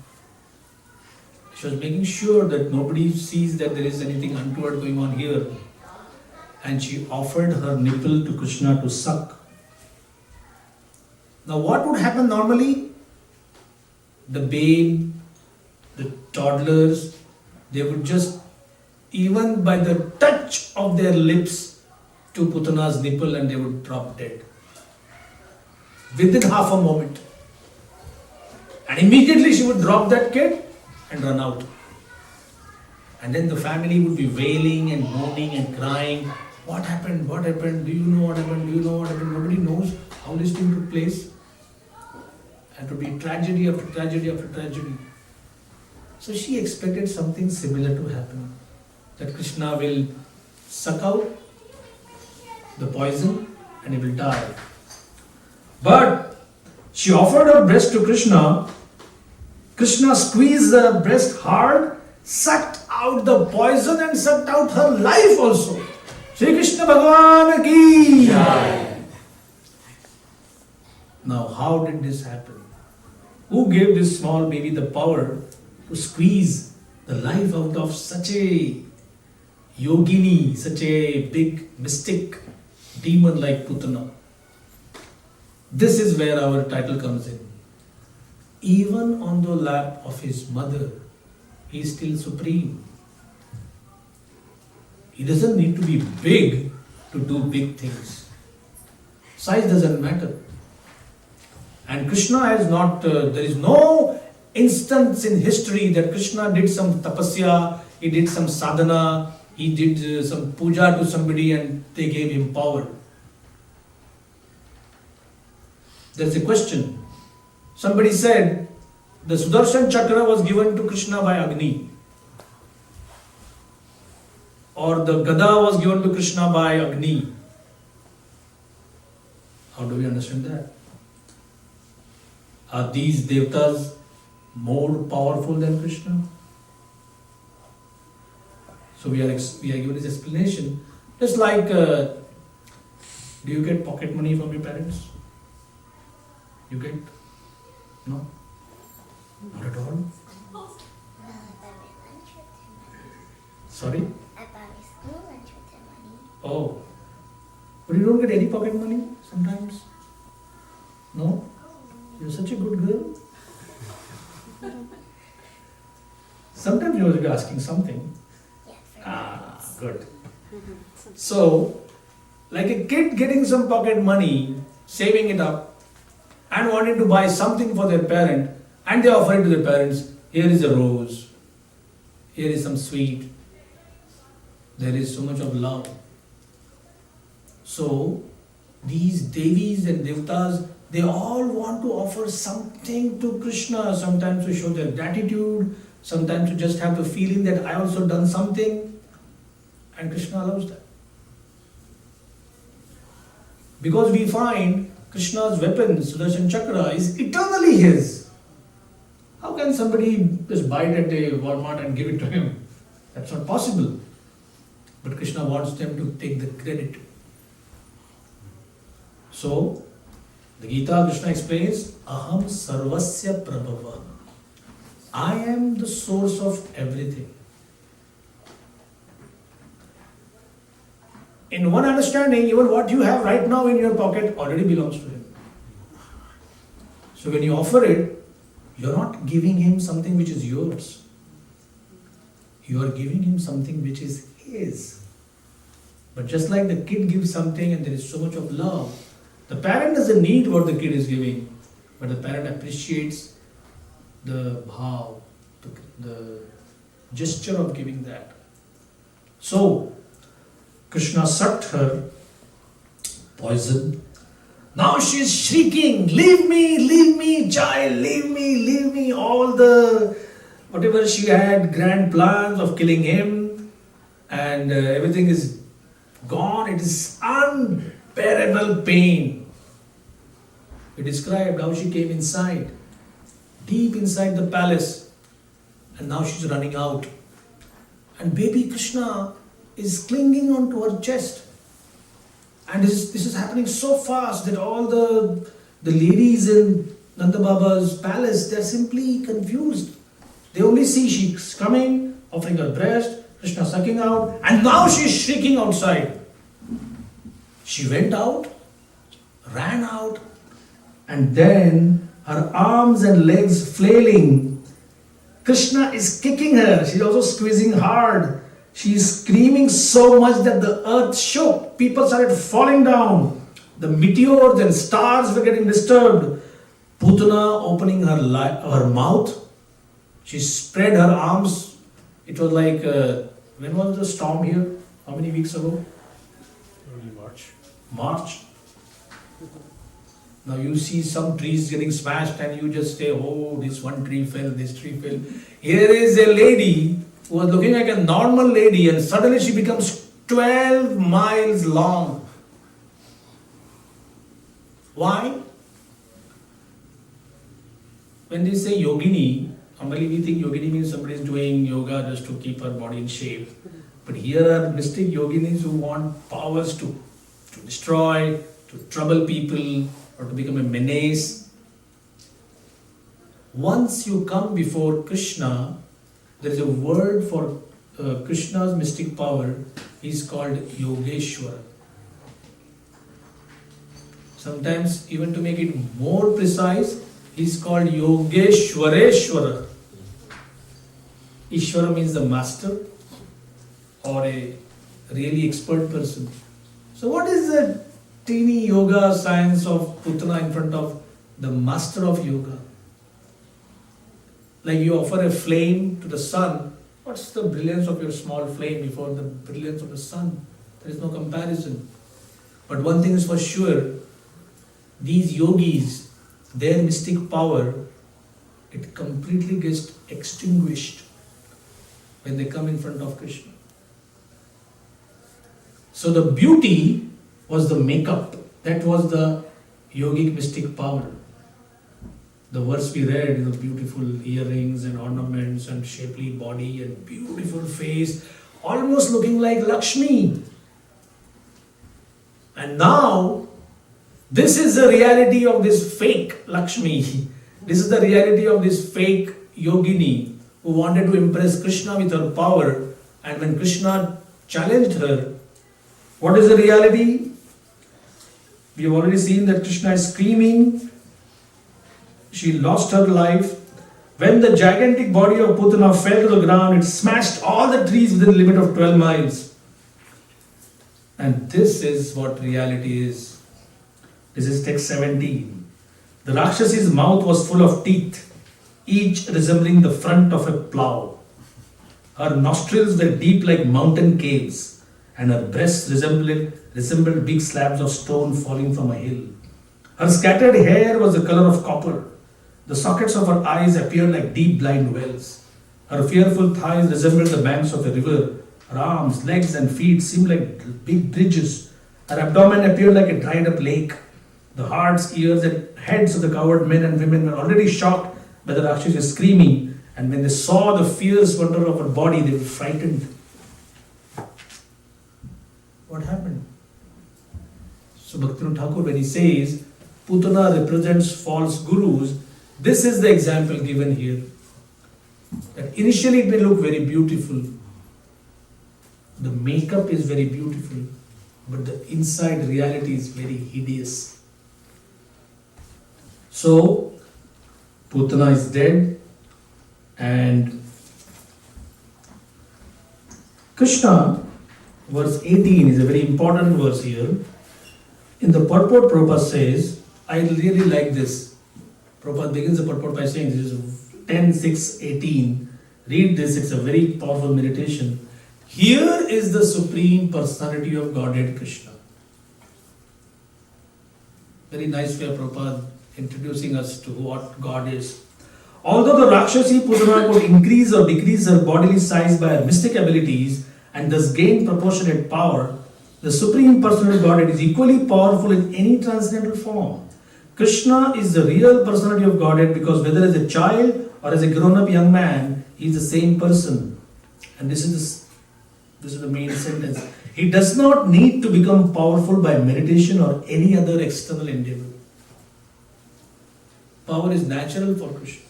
She was making sure that nobody sees that there is anything untoward going on here. And she offered her nipple to Krishna to suck. Now what would happen normally? The babe, the toddlers, they would just, even by the touch of their lips to Putana's nipple, and they would drop dead. Within half a moment. And immediately she would drop that kid and run out. And then the family would be wailing and moaning and crying. What happened? What happened? Do you know what happened? Do you know what happened? Nobody knows how this thing took place. And it would be tragedy after tragedy after tragedy. So she expected something similar to happen. That Krishna will suck out the poison and he will die. But she offered her breast to Krishna. Krishna squeezed her breast hard, sucked out the poison and sucked out her life also. Shri Krishna Bhagavan ki Jai. Now how did this happen? Who gave this small baby the power to squeeze the life out of such a yogini, such a big mystic demon like Putana? This is where our title comes in. Even on the lap of his mother, he is still supreme. He doesn't need to be big to do big things. Size doesn't matter. And Krishna has not, there is no instance in history that Krishna did some tapasya, he did some sadhana, he did some puja to somebody and they gave him power. There's a question. Somebody said the Sudarshan Chakra was given to Krishna by Agni. Or the Gada was given to Krishna by Agni. How do we understand that? Are these devatas more powerful than Krishna? So we are given this explanation. Just like, do you get pocket money from your parents? You get? No? Not at all. Well, I buy my lunch with their money. Sorry? I buy my school lunch with their money. Oh. But you don't get any pocket money sometimes? No? You're such a good girl. Sometimes you must be asking something. Yeah, for Ah, good. So, like a kid getting some pocket money, saving it up, and wanting to buy something for their parent, and they offer it to their parents. Here is a rose. Here is some sweet. There is so much of love. So, these devis and devatas, they all want to offer something to Krishna, sometimes to show their gratitude, sometimes to just have the feeling that I also done something, and Krishna allows that. Because we find Krishna's weapon, Sudarshan Chakra, is eternally his. How can somebody just buy it at a Walmart and give it to him? That's not possible. But Krishna wants them to take the credit. So, the Gita, Krishna explains, Aham Sarvasya Prabhava. I am the source of everything. In one understanding, even what you have right now in your pocket already belongs to him. So when you offer it, you're not giving him something which is yours. You are giving him something which is his. But just like the kid gives something and there is so much of love, the parent doesn't need what the kid is giving, but the parent appreciates the bhav, the gesture of giving that. So, Krishna sucked her poison. Now she is shrieking, leave me, child, leave me, all the, whatever she had, grand plans of killing him, and everything is gone. It is unbearable pain. We described how she came inside, deep inside the palace, and now she's running out. And baby Krishna is clinging onto her chest. And this is happening so fast that all the ladies in Nanda Baba's palace, they're simply confused. They only see she's coming, offering her breast, Krishna sucking out, and now she's shrieking outside. She went out, ran out, and then her arms and legs flailing. Krishna is kicking her. She's also squeezing hard. She is screaming so much that the earth shook. People started falling down. The meteors and stars were getting disturbed. Putana opening her mouth. She spread her arms. It was like, when was the storm here? How many weeks ago? Early March. March. Now you see some trees getting smashed and you just say, oh, this one tree fell, this tree fell. Here is a lady who was looking like a normal lady and suddenly she becomes 12 miles long. Why? When they say yogini, normally we think yogini means somebody is doing yoga just to keep her body in shape. But here are mystic yoginis who want powers to destroy, to trouble people, or to become a menace. Once you come before Krishna, there is a word for Krishna's mystic power. He is called Yogeshwara. Sometimes, even to make it more precise, he is called Yogeshwareshwara. Ishwara means the master or a really expert person. So what is the teeny yoga science of Putana in front of the master of yoga? Like you offer a flame to the sun, what's the brilliance of your small flame before the brilliance of the sun? There is no comparison. But one thing is for sure, these yogis, their mystic power, it completely gets extinguished when they come in front of Krishna. So the beauty was the makeup. That was the yogic mystic power. The verse we read, the beautiful earrings and ornaments and shapely body and beautiful face, almost looking like Lakshmi. And now, this is the reality of this fake Lakshmi. This is the reality of this fake yogini who wanted to impress Krishna with her power, and when Krishna challenged her, what is the reality? We have already seen that Krishna is screaming. She lost her life. When the gigantic body of Putana fell to the ground, it smashed all the trees within the limit of 12 miles. And this is what reality is. This is text 17. The Rakshasi's mouth was full of teeth, each resembling the front of a plough. Her nostrils were deep like mountain caves, and her breasts resembled big slabs of stone falling from a hill. Her scattered hair was the color of copper. The sockets of her eyes appeared like deep blind wells. Her fearful thighs resembled the banks of a river. Her arms, legs, and feet seemed like big bridges. Her abdomen appeared like a dried up lake. The hearts, ears, and heads of the coward men and women were already shocked by the Rakshasa screaming, and when they saw the fierce wonder of her body, they were frightened. What happened? So Bhaktivinoda Thakur, when he says Putana represents false gurus, this is the example given here. That initially it may look very beautiful. The makeup is very beautiful, but the inside reality is very hideous. So, Putana is dead, and Krishna, verse 18 is a very important verse here. In the purport, Prabhupada says, I really like this. Prabhupada begins the purport by saying, this is 10, 6, 18. Read this, it's a very powerful meditation. Here is the Supreme Personality of Godhead Krishna. Very nice way of Prabhupada introducing us to what God is. Although the Rakshasi Putana could increase or decrease her bodily size by her mystic abilities and thus gain proportionate power, the Supreme Personality of Godhead is equally powerful in any transcendental form. Krishna is the real personality of Godhead because whether as a child or as a grown-up young man, he is the same person. And this is the main sentence. He does not need to become powerful by meditation or any other external endeavor. Power is natural for Krishna.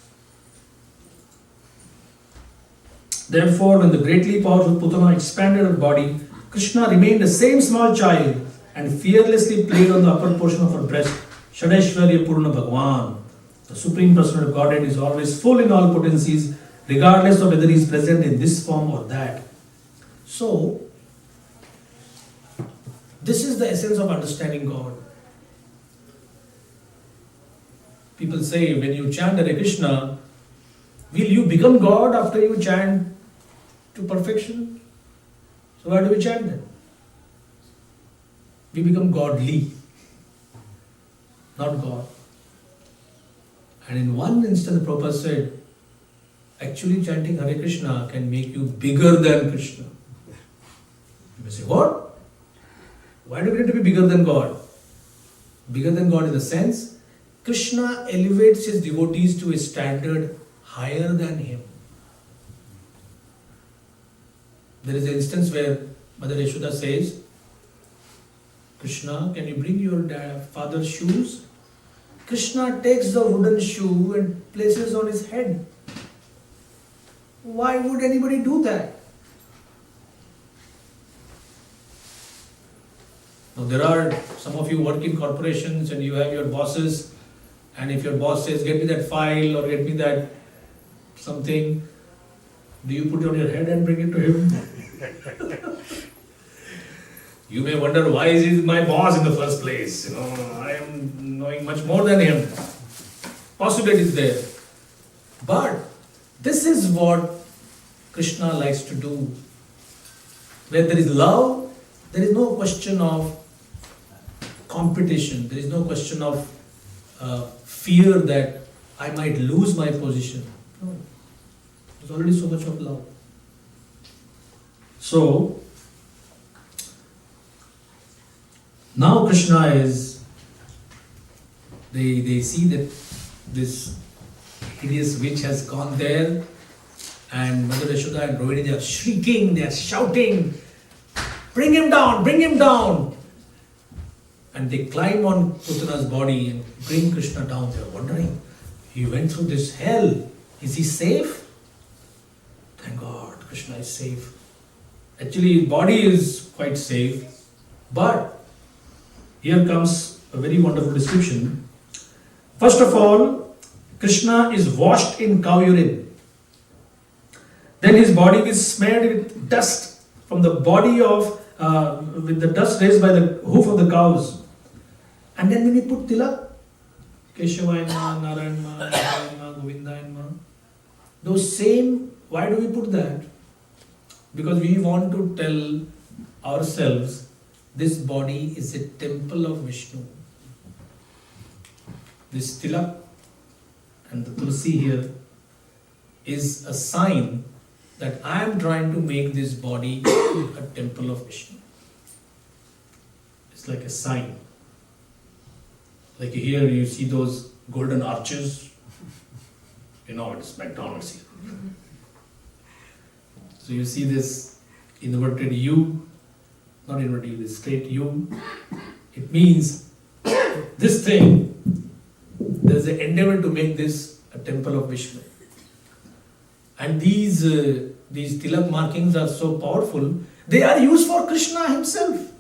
Therefore, when the greatly powerful Putana expanded her body, Krishna remained the same small child and fearlessly played on the upper portion of her breast. Shadeshwarya Purna Bhagwan. The Supreme Personality of Godhead is always full in all potencies, regardless of whether he is present in this form or that. So, this is the essence of understanding God. People say, when you chant Hare Krishna, will you become God after you chant to perfection? So why do we chant then? We become godly, not God. And in one instant, Prabhupada said, actually chanting Hare Krishna can make you bigger than Krishna. You may say, what? Why do we need to be bigger than God? Bigger than God in the sense, Krishna elevates his devotees to a standard higher than him. There is an instance where Mother Yashoda says, Krishna, can you bring your father's shoes? Krishna takes the wooden shoe and places on his head. Why would anybody do that? Now there are, some of you work in corporations and you have your bosses, and if your boss says, get me that file or get me that something, do you put it on your head and bring it to him? You may wonder, why is he my boss in the first place? You know, I am knowing much more than him. Possibility is there. But this is what Krishna likes to do. Where there is love, there is no question of competition. There is no question of fear that I might lose my position. No. There's already so much of love. So, now Krishna is, they see that this hideous witch has gone there, and Mother Yashoda and Rohini, they are shrieking, they are shouting, bring him down, bring him down. And they climb on Putana's body and bring Krishna down. They are wondering, He went through this hell. Is he safe? Thank God, Krishna is safe. Actually, his body is quite safe. But here comes a very wonderful description. First of all, Krishna is washed in cow urine. Then his body is smeared with dust from the body of, with the dust raised by the hoof of the cows. And then when he put tilak, Keshavayana, Narayana, Narayana, Govindayana, those same, why do we put that? Because we want to tell ourselves, this body is a temple of Vishnu. This tilak and the tulsi here is a sign that I am trying to make this body a temple of Vishnu. It's like a sign. Like here you see those golden arches. You know, it's McDonald's here. So you see this inverted U, not inverted U, this straight U. It means this thing, there's an endeavor to make this a temple of Vishnu. And these tilak markings are so powerful, they are used for Krishna himself.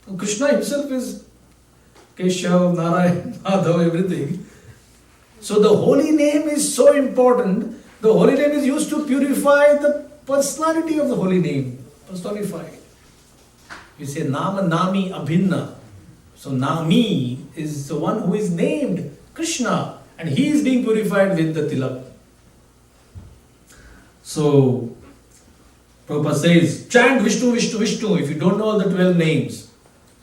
So Krishna himself is Keshav, Narayan, Madhav, everything. So the holy name is so important. The holy name is used to purify the personality of the holy name, personified. You say Nama, Nami, Abhinna. So Nami is the one who is named Krishna, and he is being purified with the tilak. So Prabhupada says, chant Vishnu, Vishnu, Vishnu if you don't know all the 12 names.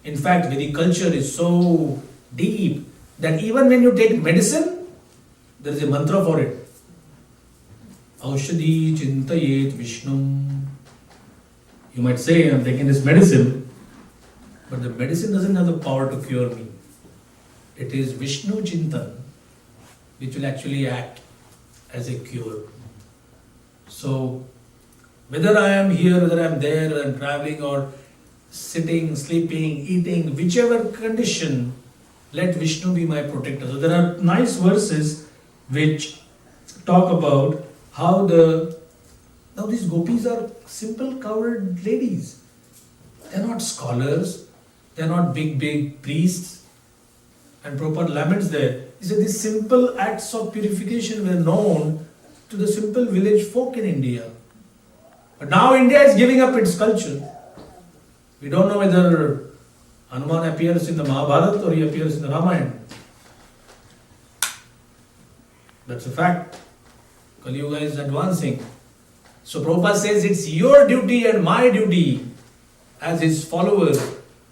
In fact, Vedic culture is so deep that even when you take medicine, there is a mantra for it. Aushadhi chintayet Vishnu. You might say, I'm taking this medicine, but the medicine doesn't have the power to cure me. It is Vishnu Chintan which will actually act as a cure. So, whether I am here, whether I am there, whether I am traveling or sitting, sleeping, eating, whichever condition, let Vishnu be my protector. So there are nice verses which talk about how now these gopis are simple cowherd ladies. They are not scholars, they are not big priests. And Prabhupada laments there. He said these simple acts of purification were known to the simple village folk in India. But now India is giving up its culture. We don't know whether Hanuman appears in the Mahabharata or he appears in the Ramayana. That's a fact. Kali Yuga is advancing. So Prabhupada says it's your duty and my duty as his followers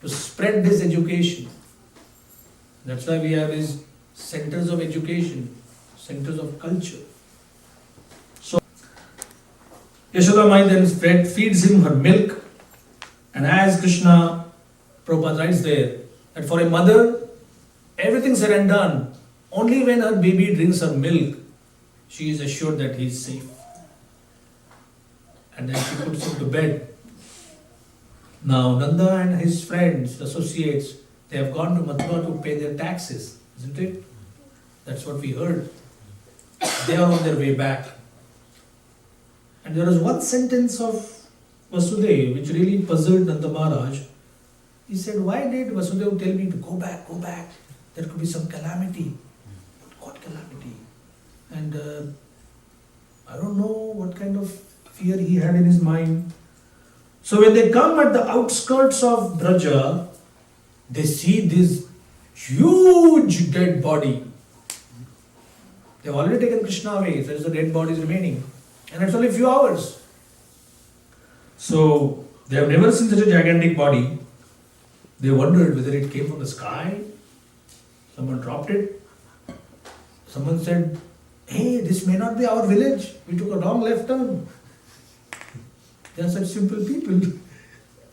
to spread this education. That's why we have these centers of education, centers of culture. So Yashoda Mai then feeds him her milk, and as Krishna, Prabhupada writes there, that for a mother, everything said and done, only when her baby drinks her milk, she is assured that he is safe. And then she puts him to bed. Now Nanda and his friends, associates, they have gone to Mathura to pay their taxes, isn't it? That's what we heard. They are on their way back. And there was one sentence of Vasudeva which really puzzled Nanda Maharaj. He said, why did Vasudeva tell me to go back, go back? There could be some calamity. What calamity? And I don't know what kind of fear he had in his mind. So when they come at the outskirts of Braja, they see this huge dead body. They have already taken Krishna away, so the dead body is remaining. And it's only a few hours. So they have never seen such a gigantic body. They wondered whether it came from the sky. Someone dropped it. Someone said, hey, this may not be our village. We took a wrong left turn. They are such simple people.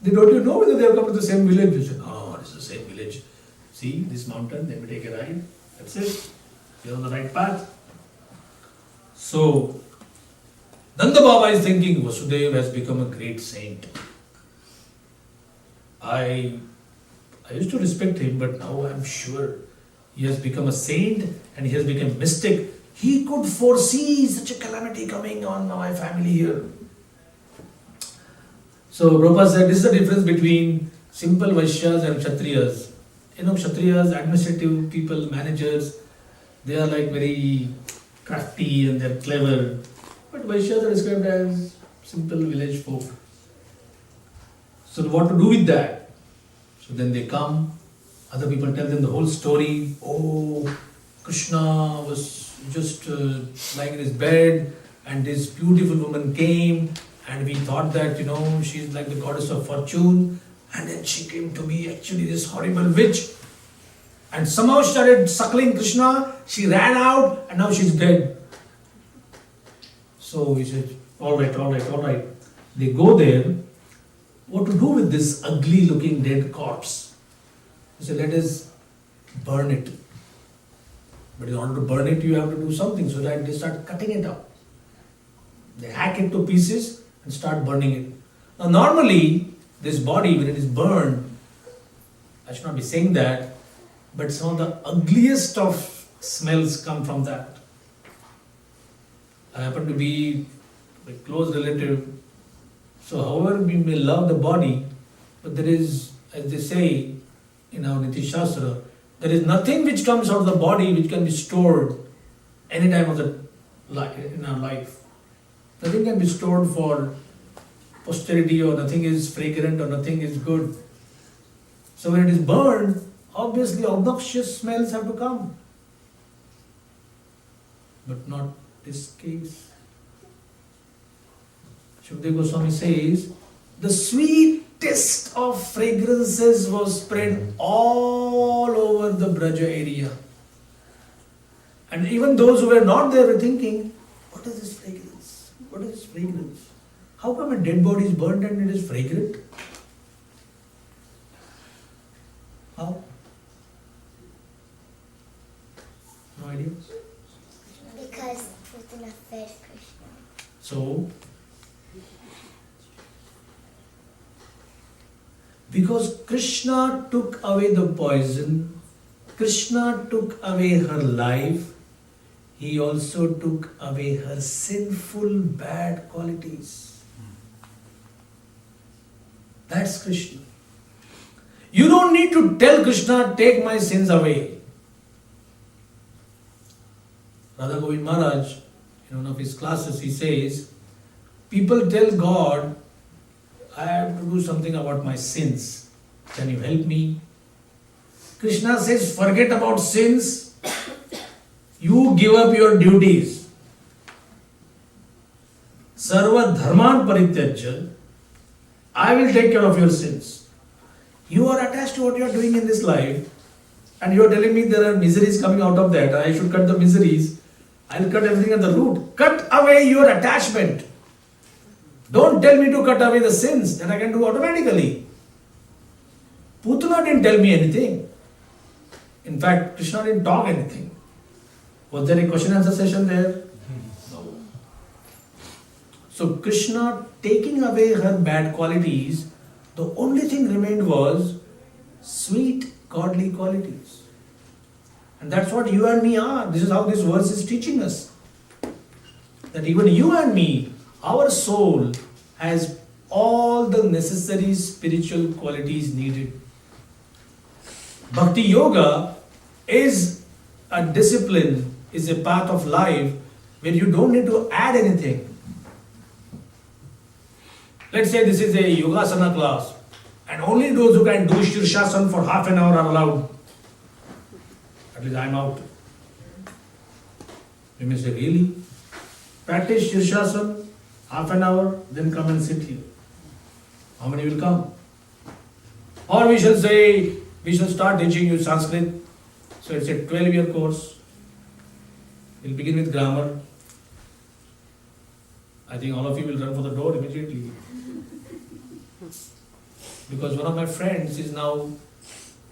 They don't even know whether they have come to the same village. They say, oh, this is the same village. See this mountain, then we take a ride. That's it. You're on the right path. So, Nanda Baba is thinking Vasudeva has become a great saint. I used to respect him, but now I'm sure He has become a saint and he has become mystic. He could foresee such a calamity coming on my family here. So Prabhupada said this is the difference between simple Vaishyas and Kshatriyas. Kshatriyas, administrative people, managers, they are like very crafty and they're clever. But Vaishyas are described as simple village folk. So what to do with that? So then they come, other people tell them the whole story. Oh, Krishna was just lying in his bed and this beautiful woman came and we thought that, she's like the goddess of fortune. And then she came to be actually this horrible witch. And somehow she started suckling Krishna. She ran out and now she's dead. So he said, all right. They go there. What to do with this ugly looking dead corpse? He said, let us burn it. But in order to burn it, you have to do something. So that they start cutting it up. They hack it to pieces and start burning it. Now normally, this body, when it is burned, I should not be saying that, but some of the ugliest of smells come from that. I happen to be a close relative. So however we may love the body, but there is, as they say in our Niti Shastra, there is nothing which comes out of the body which can be stored any time of the in our life. Nothing can be stored for posterity, or nothing is fragrant, or nothing is good. So when it is burned, obviously obnoxious smells have to come. But not this case. Shukdev Goswami says, the sweetest of fragrances was spread all over the Braja area. And even those who were not there were thinking, what is this fragrance? What is this fragrance? How come a dead body is burnt and it is fragrant? How? No idea? Because Putana fed Krishna. So, because Krishna took away the poison, Krishna took away her life, he also took away her sinful bad qualities. That's Krishna. You don't need to tell Krishna, take my sins away. Radha Govind Maharaj, in one of his classes, he says, people tell God, I have to do something about my sins. Can you help me? Krishna says, forget about sins. You give up your duties. Sarva dharman parityajya. I will take care of your sins. You are attached to what you are doing in this life, and you are telling me there are miseries coming out of that. I should cut the miseries. I will cut everything at the root. Cut away your attachment. Don't tell me to cut away the sins that I can do automatically. Putana didn't tell me anything. In fact, Krishna didn't talk anything. Was there a question and answer session there? No. So Krishna taking away her bad qualities, the only thing remained was sweet godly qualities. And that's what you and me are. This is how this verse is teaching us. That even you and me, our soul has all the necessary spiritual qualities needed. Bhakti Yoga is a discipline, is a path of life where you don't need to add anything. Let's say this is a Yogasana class and only those who can do Shirshasana for half an hour are allowed. At least I am out. You may say, really? Practice Shirshasana, half an hour, then come and sit here. How many will come? Or we shall say, we shall start teaching you Sanskrit. So it's a 12-year course. We'll begin with grammar. I think all of you will run for the door immediately. Because one of my friends is now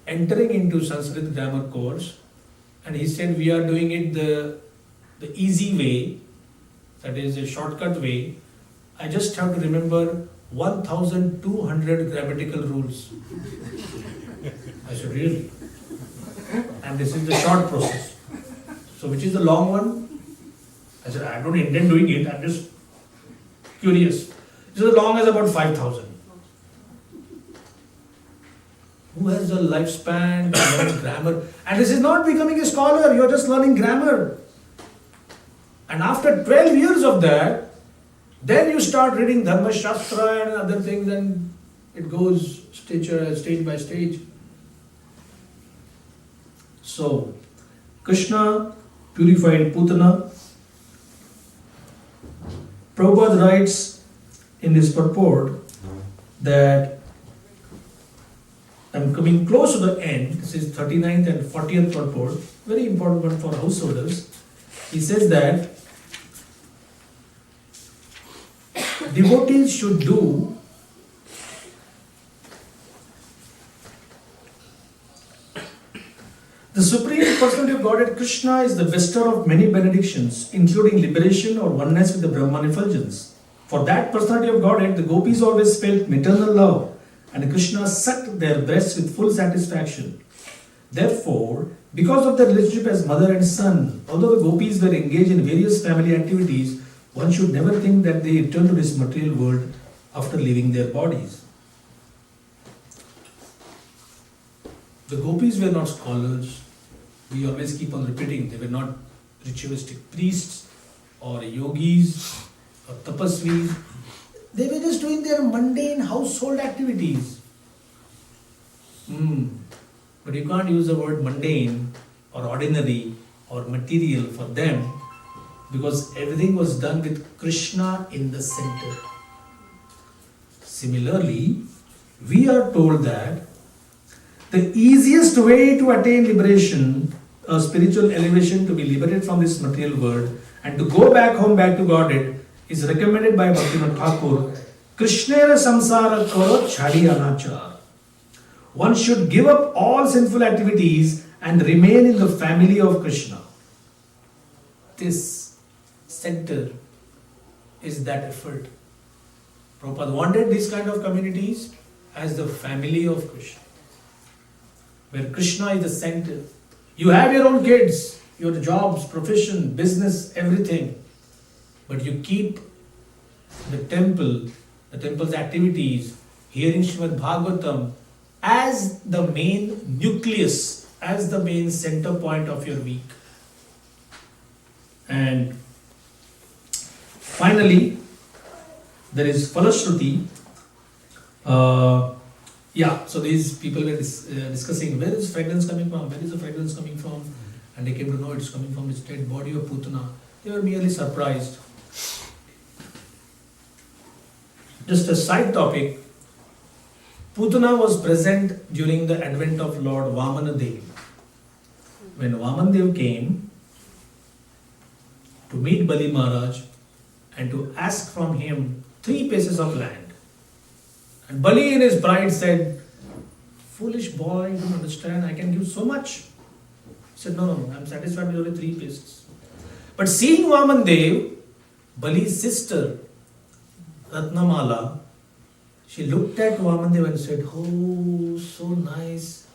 entering into Sanskrit grammar course, and he said we are doing it the easy way, that is a shortcut way. I just have to remember 1,200 grammatical rules. I said, really? And and this is the short process. So which is the long one? I said, I don't intend doing it, I'm just curious. This is as long as about 5,000. Who has a lifespan to learn grammar? And this is not becoming a scholar, you're just learning grammar. And after 12 years of that, then you start reading Dharma Shastra and other things, and it goes stage by stage. So, Krishna purified Putana. Prabhupada writes in his purport that I'm coming close to the end. This is 39th and 40th purport, very important one for householders. He says that devotees should do the Supreme Personality of Godhead Krishna is the bestower of many benedictions, including liberation or oneness with the Brahman effulgence. For that Personality of Godhead, the gopis always felt maternal love, and Krishna sucked their breasts with full satisfaction. Therefore, because of their relationship as mother and son, although the gopis were engaged in various family activities, one should never think that they return to this material world after leaving their bodies. The gopis were not scholars. We always keep on repeating, they were not ritualistic priests or yogis or tapasvis. They were just doing their mundane household activities. But you can't use the word mundane or ordinary or material for them, because everything was done with Krishna in the center. Similarly, we are told that the easiest way to attain liberation, a spiritual elevation, to be liberated from this material world and to go back home, back to Godhead, is recommended by Bhaktivinoda Thakur. Krishnera samsara karo chhadi anachar. One should give up all sinful activities and remain in the family of Krishna. This center is that effort. Prabhupada wanted these kind of communities as the family of Krishna, where Krishna is the center. You have your own kids, your jobs, profession, business, everything, but you keep the temple's activities, hearing Srimad Bhagavatam as the main nucleus, as the main center point of your week. And finally, there is Falashruti. So these people were discussing, where is fragrance coming from? Where is the fragrance coming from? And they came to know it's coming from this dead body of Putana. They were merely surprised. Just a side topic, Putana was present during the advent of Lord Vamanadev. When Vamanadev came to meet Bali Maharaj and to ask from him 3 pieces of land. And Bali in his pride said, foolish boy, you don't understand, I can give so much. He said, no, I'm satisfied with only 3 pieces. But seeing Vamanadev, Bali's sister, Ratnamala, she looked at Vamanadev and said, oh, so nice.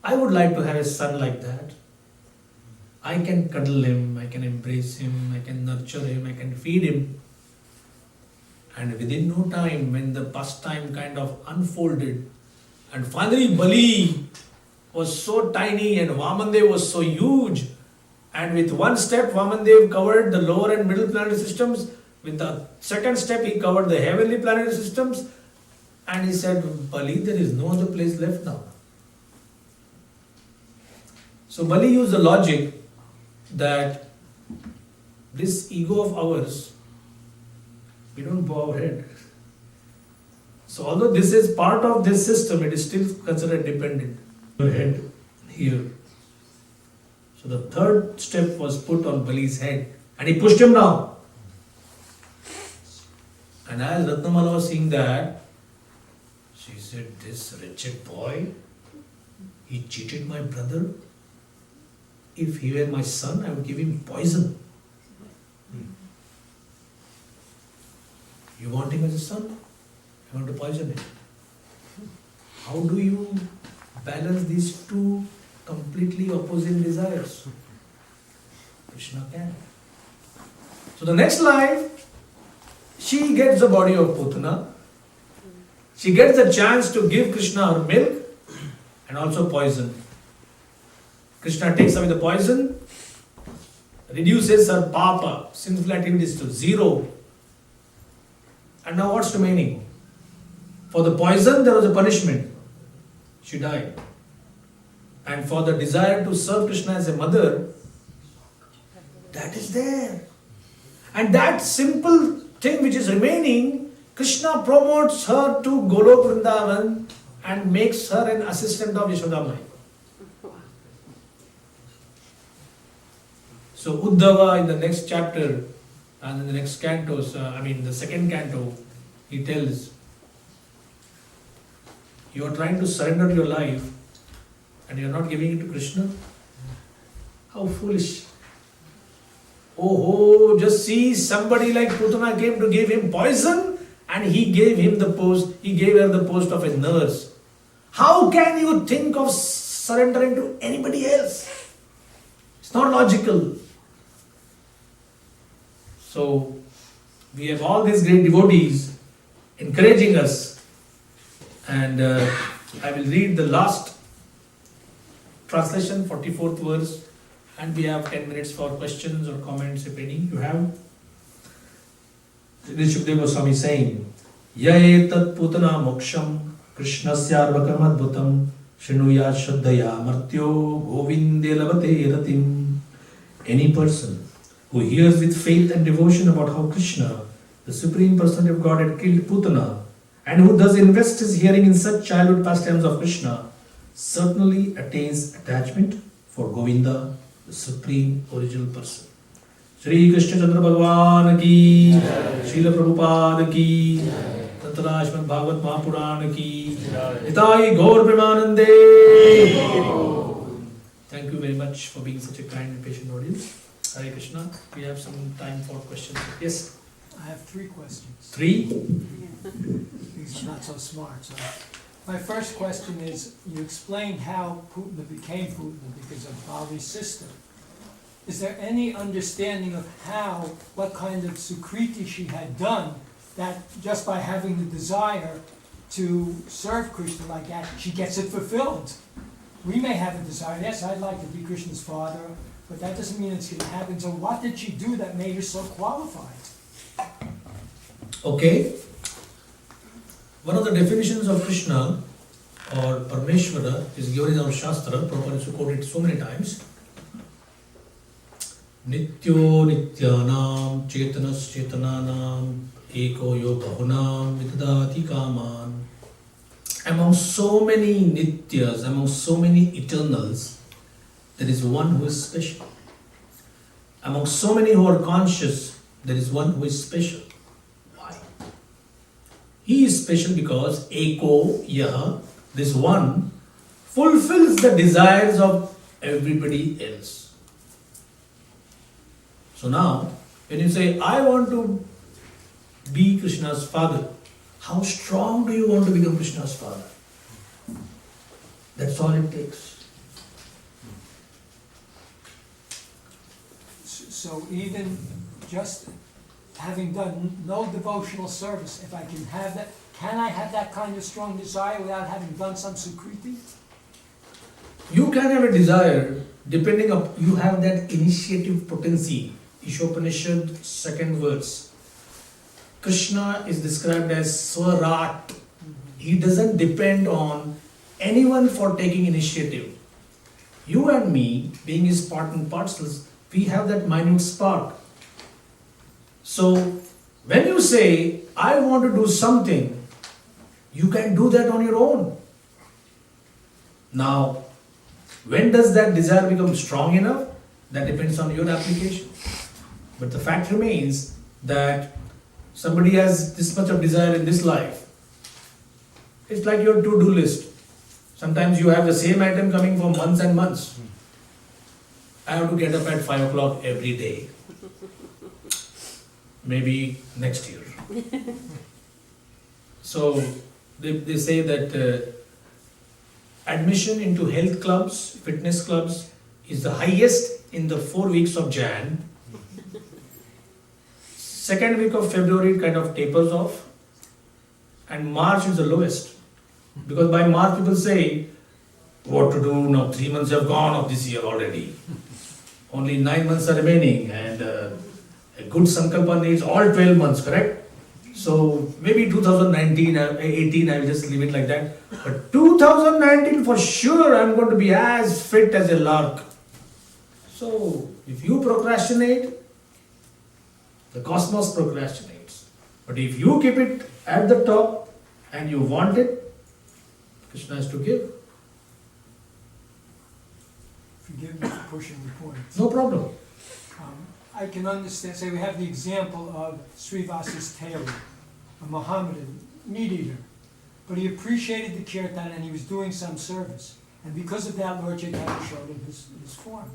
I would like to have a son like that. I can cuddle him, I can embrace him, I can nurture him, I can feed him. And within no time, when the pastime kind of unfolded, and finally Bali was so tiny and Vamanadev was so huge, and with one step Vamanadev covered the lower and middle planetary systems, with the second step he covered the heavenly planetary systems, and he said, Bali, there is no other place left now. So Bali used the logic that this ego of ours, we don't bow our head. So although this is part of this system, it is still considered dependent. Your head here. So the third step was put on Bali's head and he pushed him down. And as Ratnamala was seeing that, she said, this wretched boy, he cheated my brother. If he were my son, I would give him poison. You want him as a son? I want to poison him. How do you balance these two completely opposing desires. Krishna can. So the next life, she gets the body of Putana. She gets the chance to give Krishna her milk and also poison. Krishna takes away the poison, reduces her papa, sinful activities to zero. And now what's remaining? For the poison, there was a punishment. She died. And for the desire to serve Krishna as a mother, that is there. And that simple thing which is remaining, Krishna promotes her to Golok Vrindavan and makes her an assistant of Yashodamai. So Uddhava in the next chapter and in the next cantos, the second canto, he tells, you are trying to surrender your life and you are not giving it to Krishna? How foolish. Oh, just see, somebody like Putana came to give him poison and he gave her the post of a nurse. How can you think of surrendering to anybody else? It's not logical. So, we have all these great devotees encouraging us, and I will read the last translation, 44th verse, and we have 10 minutes for questions or comments if any you have. This Shukadeva Goswami is saying, Yae tat putana moksham krishnasya arvakam adbhutam shinuyat shaddaya martyo govinde lavate ratim. Any person who hears with faith and devotion about how Krishna, the Supreme Personality of God, had killed Putana, and who thus invests his hearing in such childhood pastimes of Krishna, certainly attains attachment for Govinda, the Supreme Original Person. Shri Krishna Chandra Bhagwan ki, Srila Prabhupada ki, Tantara Srimad Bhagavad Mahapurana ki, Nitai Gaur Premanande. Thank you very much for being such a kind and patient audience. Hare Krishna. We have some time for questions. Yes? I have 3 questions. 3? These are not so smart. So, my first question is, you explained how Putana became Putana because of Bali's sister. Is there any understanding of what kind of sukriti she had done, that just by having the desire to serve Krishna like that, she gets it fulfilled? We may have a desire, yes, I'd like to be Krishna's father, but that doesn't mean it's going to happen. So what did she do that made her so qualified? Okay. One of the definitions of Krishna or Parameshwara is given in our Shastra. Prabhupada used to quote it so many times. Nityo nityanam chetanas chetananam eko yo bahunam vidadati kaman. Among so many nityas, among so many eternals, there is one who is special. Among so many who are conscious, there is one who is special. Why? He is special because Eko Yaha, this one, fulfills the desires of everybody else. So now, when you say, I want to be Krishna's father, how strong do you want to become Krishna's father? That's all it takes. So even just having done no devotional service, if I can have that, can I have that kind of strong desire without having done some sukriti? You can have a desire depending on, you have that initiative potency. Ishopanishad, 2nd verse. Krishna is described as Swarat. He doesn't depend on anyone for taking initiative. You and me, being his part and parcels, we have that minute spark. So, when you say, I want to do something, you can do that on your own. Now, when does that desire become strong enough? That depends on your application. But the fact remains that somebody has this much of desire in this life. It's like your to-do list. Sometimes you have the same item coming for months and months. I have to get up at 5 o'clock every day. Maybe next year. So they say that admission into health clubs, fitness clubs is the highest in the 4 weeks of Jan. Second week of February it kind of tapers off, and March is the lowest. Because by March people say, what to do now, 3 months have gone of this year already. Only 9 months are remaining, and a good Sankalpa needs all 12 months, correct? So maybe 2019, 18, I will just leave it like that. But 2019 for sure I'm going to be as fit as a lark. So if you procrastinate, the cosmos procrastinates. But if you keep it at the top and you want it, Krishna has to give. Forgive me for pushing the point. No problem. I can understand, say we have the example of Srivasa's tailor, a Mohammedan meat eater. But he appreciated the kirtan and he was doing some service. And because of that, Lord Chaitanya showed him his form.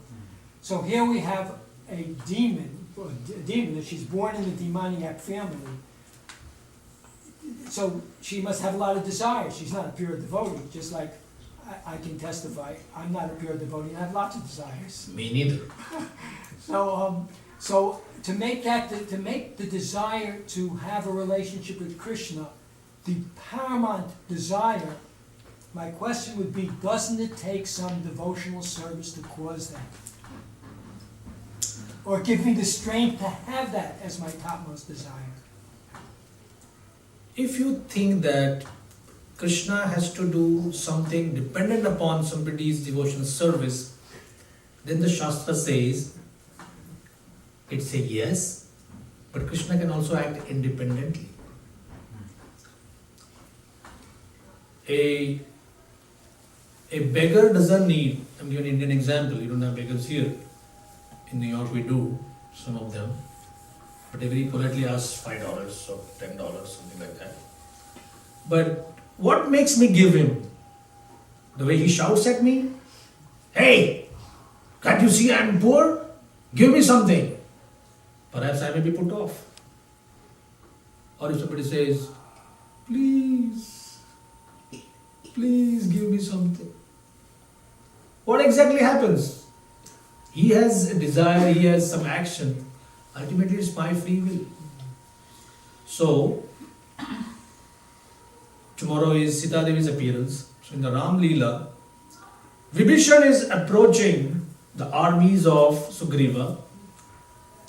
So here we have a demon that she's born in a demoniac family. So she must have a lot of desires. She's not a pure devotee, just like I can testify. I'm not a pure devotee and I have lots of desires. Me neither. So to make the desire to have a relationship with Krishna the paramount desire, my question would be, doesn't it take some devotional service to cause that? Or give me the strength to have that as my topmost desire? If you think that Krishna has to do something dependent upon somebody's devotional service, then the Shastra says, it's a yes, but Krishna can also act independently. A beggar doesn't need, I'm giving an Indian example, you don't have beggars here. In New York we do, some of them. But they very politely ask $5 or $10, something like that. But what makes me give him? The way he shouts at me? Hey, can't you see I'm poor? Give me something. Perhaps I may be put off. Or if somebody says, please give me something. What exactly happens? He has a desire, he has some action. Ultimately it's my free will. So, tomorrow is Sita Devi's appearance. So in the Ram Leela, Vibhishan is approaching the armies of Sugriva,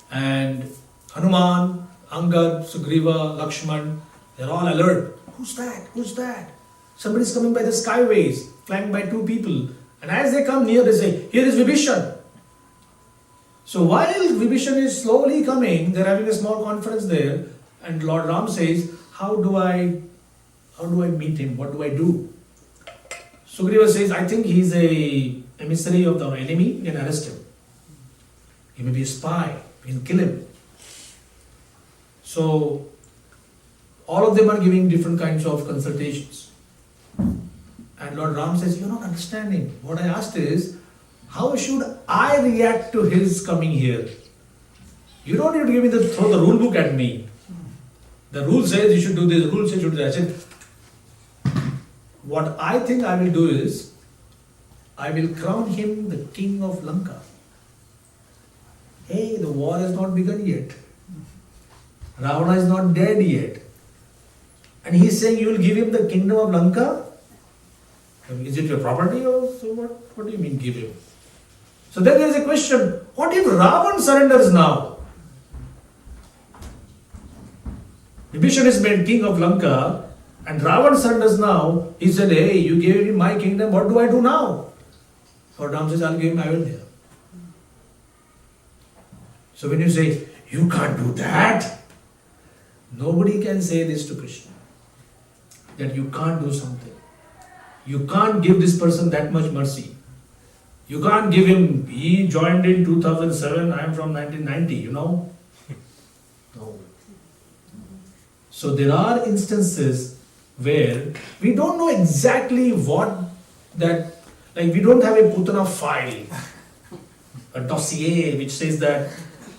and Hanuman, Angad, Sugriva, Lakshman, they're all alert. Who's that? Who's that? Somebody's coming by the skyways, flanked by two people. And as they come near, they say, here is Vibhishan. So while Vibhishan is slowly coming, they're having a small conference there, and Lord Ram says, how do I meet him? What do I do? Sugriva says, I think he's a emissary of the enemy, you can arrest him. He may be a spy, you can kill him. So all of them are giving different kinds of consultations. And Lord Ram says, you're not understanding. What I asked is, how should I react to his coming here? You don't need to give me throw the rule book at me. The rule says you should do this, the rule says you should do that. I said, what I think I will do is, I will crown him the king of Lanka. Hey, the war has not begun yet. Ravana is not dead yet. And he is saying you will give him the kingdom of Lanka? Is it your property or so what? What do you mean give him? So then there is a question, what if Ravan surrenders now? Vibhishan is made king of Lanka and Ravan surrenders now. He said, hey, you gave me my kingdom, what do I do now? Lord Ram says, I'll give him Ayodhya. So when you say, you can't do that, nobody can say this to Krishna. That you can't do something. You can't give this person that much mercy. You can't give him, he joined in 2007, I am from 1990, you know? No. So there are instances where we don't know exactly what that, like we don't have a Putana file, a dossier which says that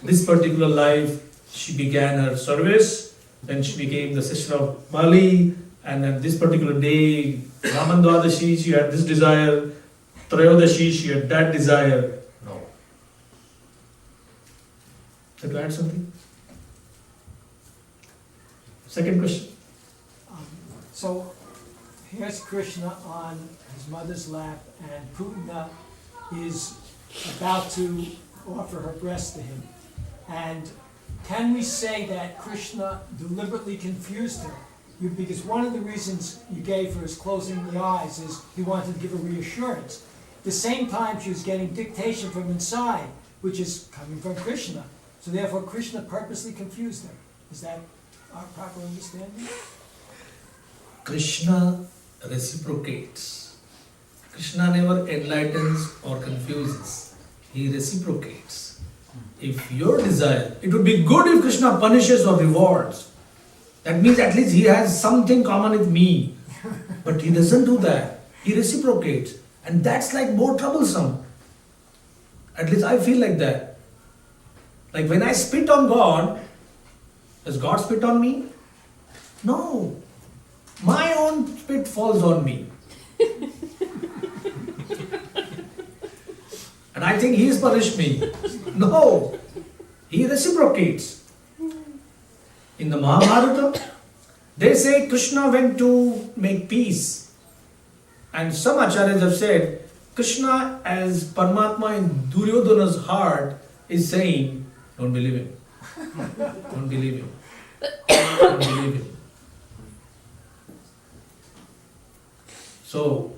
this particular life she began her service, then she became the sister of Bali, and then this particular day, Ramandwadashi, she had this desire, Trayodashi, she had that desire. No. Should to add something? Second question. So here's Krishna on his mother's lap, and Putana is about to offer her breast to him. And can we say that Krishna deliberately confused her? Because one of the reasons you gave for his closing the eyes is he wanted to give her reassurance. At the same time, she was getting dictation from inside, which is coming from Krishna. So therefore, Krishna purposely confused her. Is that our proper understanding? Krishna reciprocates. Krishna never enlightens or confuses. He reciprocates. If your desire, it would be good if Krishna punishes or rewards. That means at least he has something common with me. But he doesn't do that. He reciprocates. And that's like more troublesome. At least I feel like that. Like when I spit on God, does God spit on me? No. My own spit falls on me. And I think he's punished me. No. He reciprocates. In the Mahabharata, they say Krishna went to make peace. And some acharyas have said, Krishna as Paramatma in Duryodhana's heart is saying, don't believe him. Don't believe him. Don't believe him. So,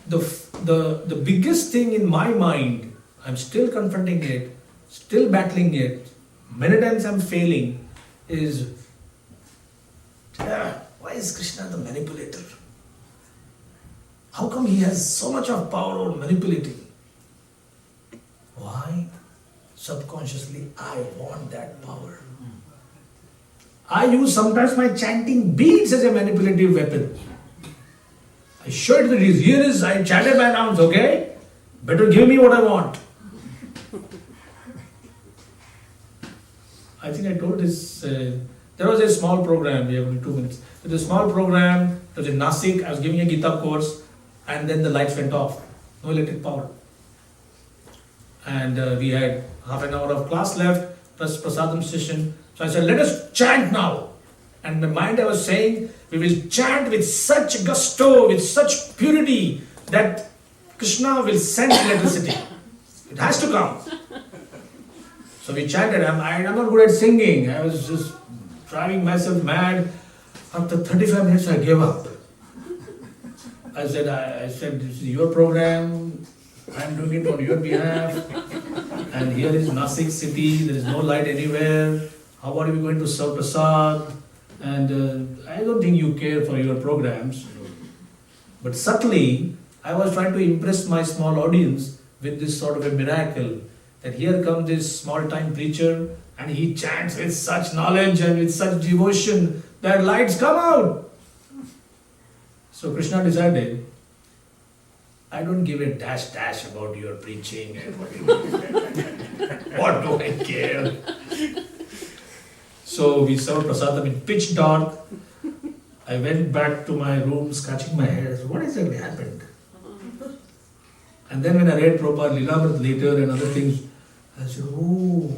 the biggest thing in my mind, I'm still confronting it, still battling it, many times I'm failing, is why is Krishna the manipulator? How come he has so much of power over manipulating? Why? Subconsciously, I want that power. I use sometimes my chanting beads as a manipulative weapon. I show it that here is, I chanted my rounds, okay? Better give me what I want. I think I told this, there was a small program, we have only 2 minutes. There was a small program, it was in Nasik, I was giving a Gita course, and then the lights went off, no electric power. And we had half an hour of class left, plus prasadam session. So I said, let us chant now. And in my mind I was saying, we will chant with such gusto, with such purity, that Krishna will send electricity. It has to come. So we chanted. I'm not good at singing. I was just driving myself mad. After 35 minutes, I gave up. I said, this is your program. I'm doing it on your behalf. And here is Nasik city. There is no light anywhere. How are we going to serve prasad? And I don't think you care for your programs. But subtly, I was trying to impress my small audience with this sort of a miracle. That here comes this small-time preacher and he chants with such knowledge and with such devotion that lights come out. So Krishna decided, I don't give a dash about your preaching. What do I care? So we served prasadam in pitch dark. I went back to my room scratching my head. So what exactly happened? And then when I read Prabhupada Leelamrit later and other things, I said, oh,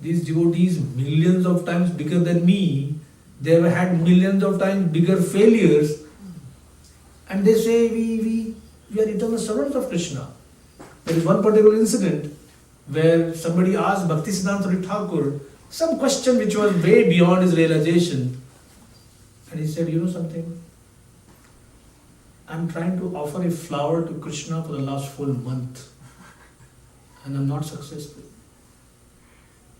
these devotees millions of times bigger than me, they have had millions of times bigger failures, and they say we are eternal servants of Krishna. There is one particular incident where somebody asked Bhaktisiddhanta Thakur some question which was way beyond his realization, and he said, you know something? I'm trying to offer a flower to Krishna for the last full month. And I'm not successful.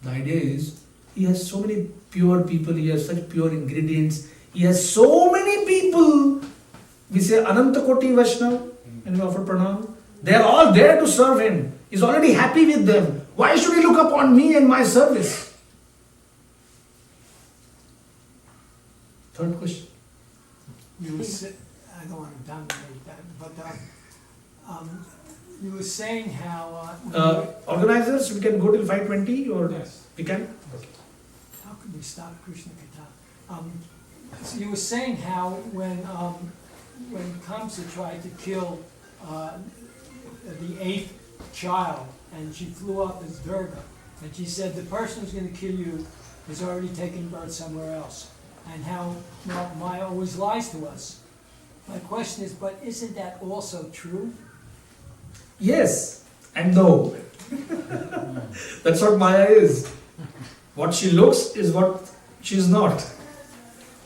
The idea is, he has so many pure people, he has such pure ingredients, he has so many people. We say Ananta Koti Vaishnav, and we offer pranam. They are all there to serve him. He's already happy with them. Why should he look upon me and my service? Third question. I don't want to dominate that, but you were saying how... Organizers, we can go till 5:20 or Yes. we can? Okay. How could we stop Krishna Katha? So you were saying how when Kamsa tried to kill the 8th child, and she flew up as Durga, and she said the person who's going to kill you has already taken birth somewhere else, and how Maya always lies to us. My question is, but isn't that also true? Yes and no. That's what Maya is. What she looks is what she's not.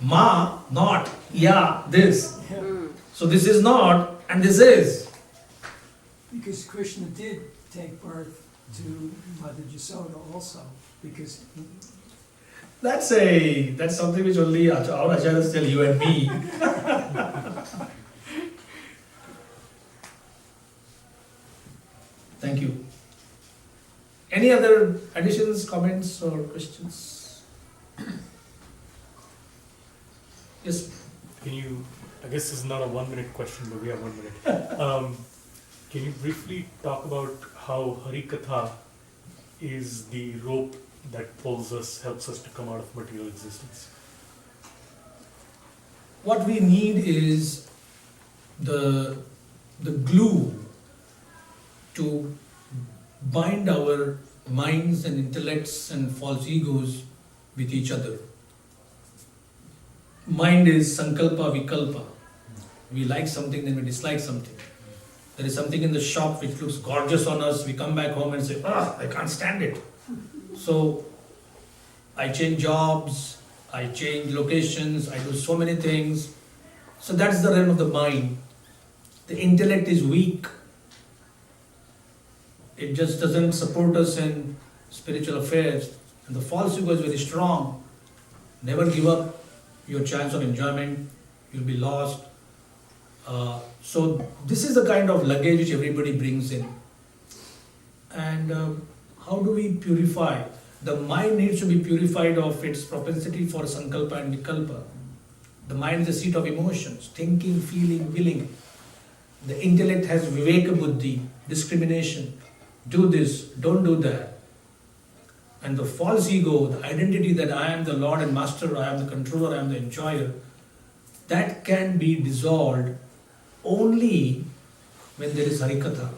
Ma, not. Ya, this. Yeah. So this is not and this is. Because Krishna did take birth to Mother Jasoda also, because That's something which only our acharyas tell you and me. Thank you. Any other additions, comments, or questions? Yes. Can you, I guess this is not a 1 minute question, but we have 1 minute. Can you briefly talk about how Harikatha is the rope that pulls us, helps us to come out of material existence? What we need is the glue to bind our minds and intellects and false egos with each other. Mind is sankalpa, vikalpa. We like something, then we dislike something. There is something in the shop which looks gorgeous on us, we come back home and say, I can't stand it. So I change jobs, I change locations, I do so many things. So that's the realm of the mind. The intellect is weak. It just doesn't support us in spiritual affairs. And the false ego is very strong. Never give up your chance of enjoyment. You'll be lost. So this is the kind of luggage which everybody brings in. And how do we purify? The mind needs to be purified of its propensity for sankalpa and vikalpa. The mind is the seat of emotions, thinking, feeling, willing. The intellect has viveka buddhi, discrimination. Do this, don't do that. And the false ego, the identity that I am the Lord and Master, I am the controller, I am the enjoyer, that can be dissolved only when there is Harikatha.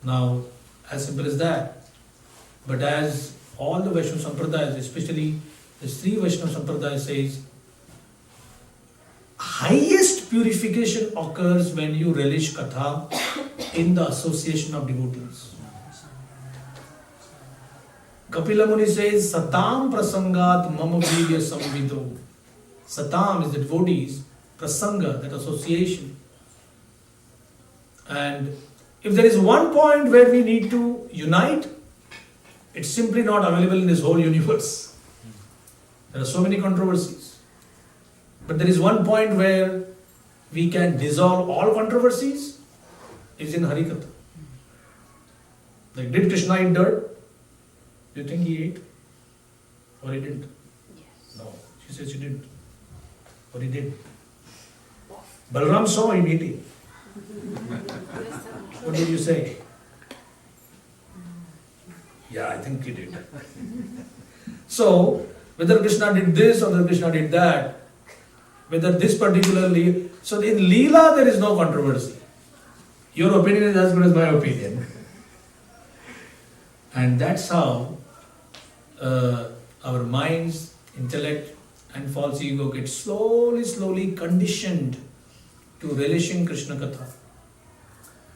Now, as simple as that. But as all the Vaishnava Sampradayas, especially the Sri Vaishnava Sampradaya says, highest purification occurs when you relish Katha in the association of devotees. Kapila Muni says, Satam prasangat mama virya samvido. Satam is the devotees, prasanga, that association. And if there is one point where we need to unite, it's simply not available in this whole universe. There are so many controversies. But there is one point where we can dissolve all controversies, is in Harikatha. Like, did Krishna eat dirt? Do you think he ate? Or he didn't? Yes. No. She says he didn't. Or he did. Balram saw him eating. What did you say? Yeah, I think he did. So, whether Krishna did this or whether Krishna did that, whether this particularly, so in Leela there is no controversy. Your opinion is as good as my opinion. And that's how our minds, intellect and false ego get slowly conditioned to relishing Krishna Katha.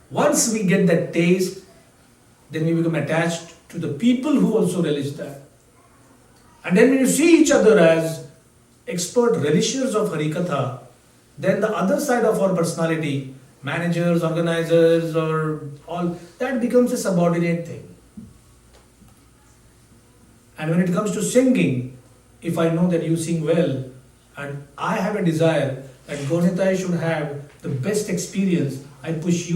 Once we get that taste, then we become attached to the people who also relish that. And then when you see each other as expert relishers of Harikatha, then the other side of our personality, managers, organizers, or all, that becomes a subordinate thing. And when it comes to singing, if I know that you sing well, and I have a desire that Gonitai should have the best experience, I push you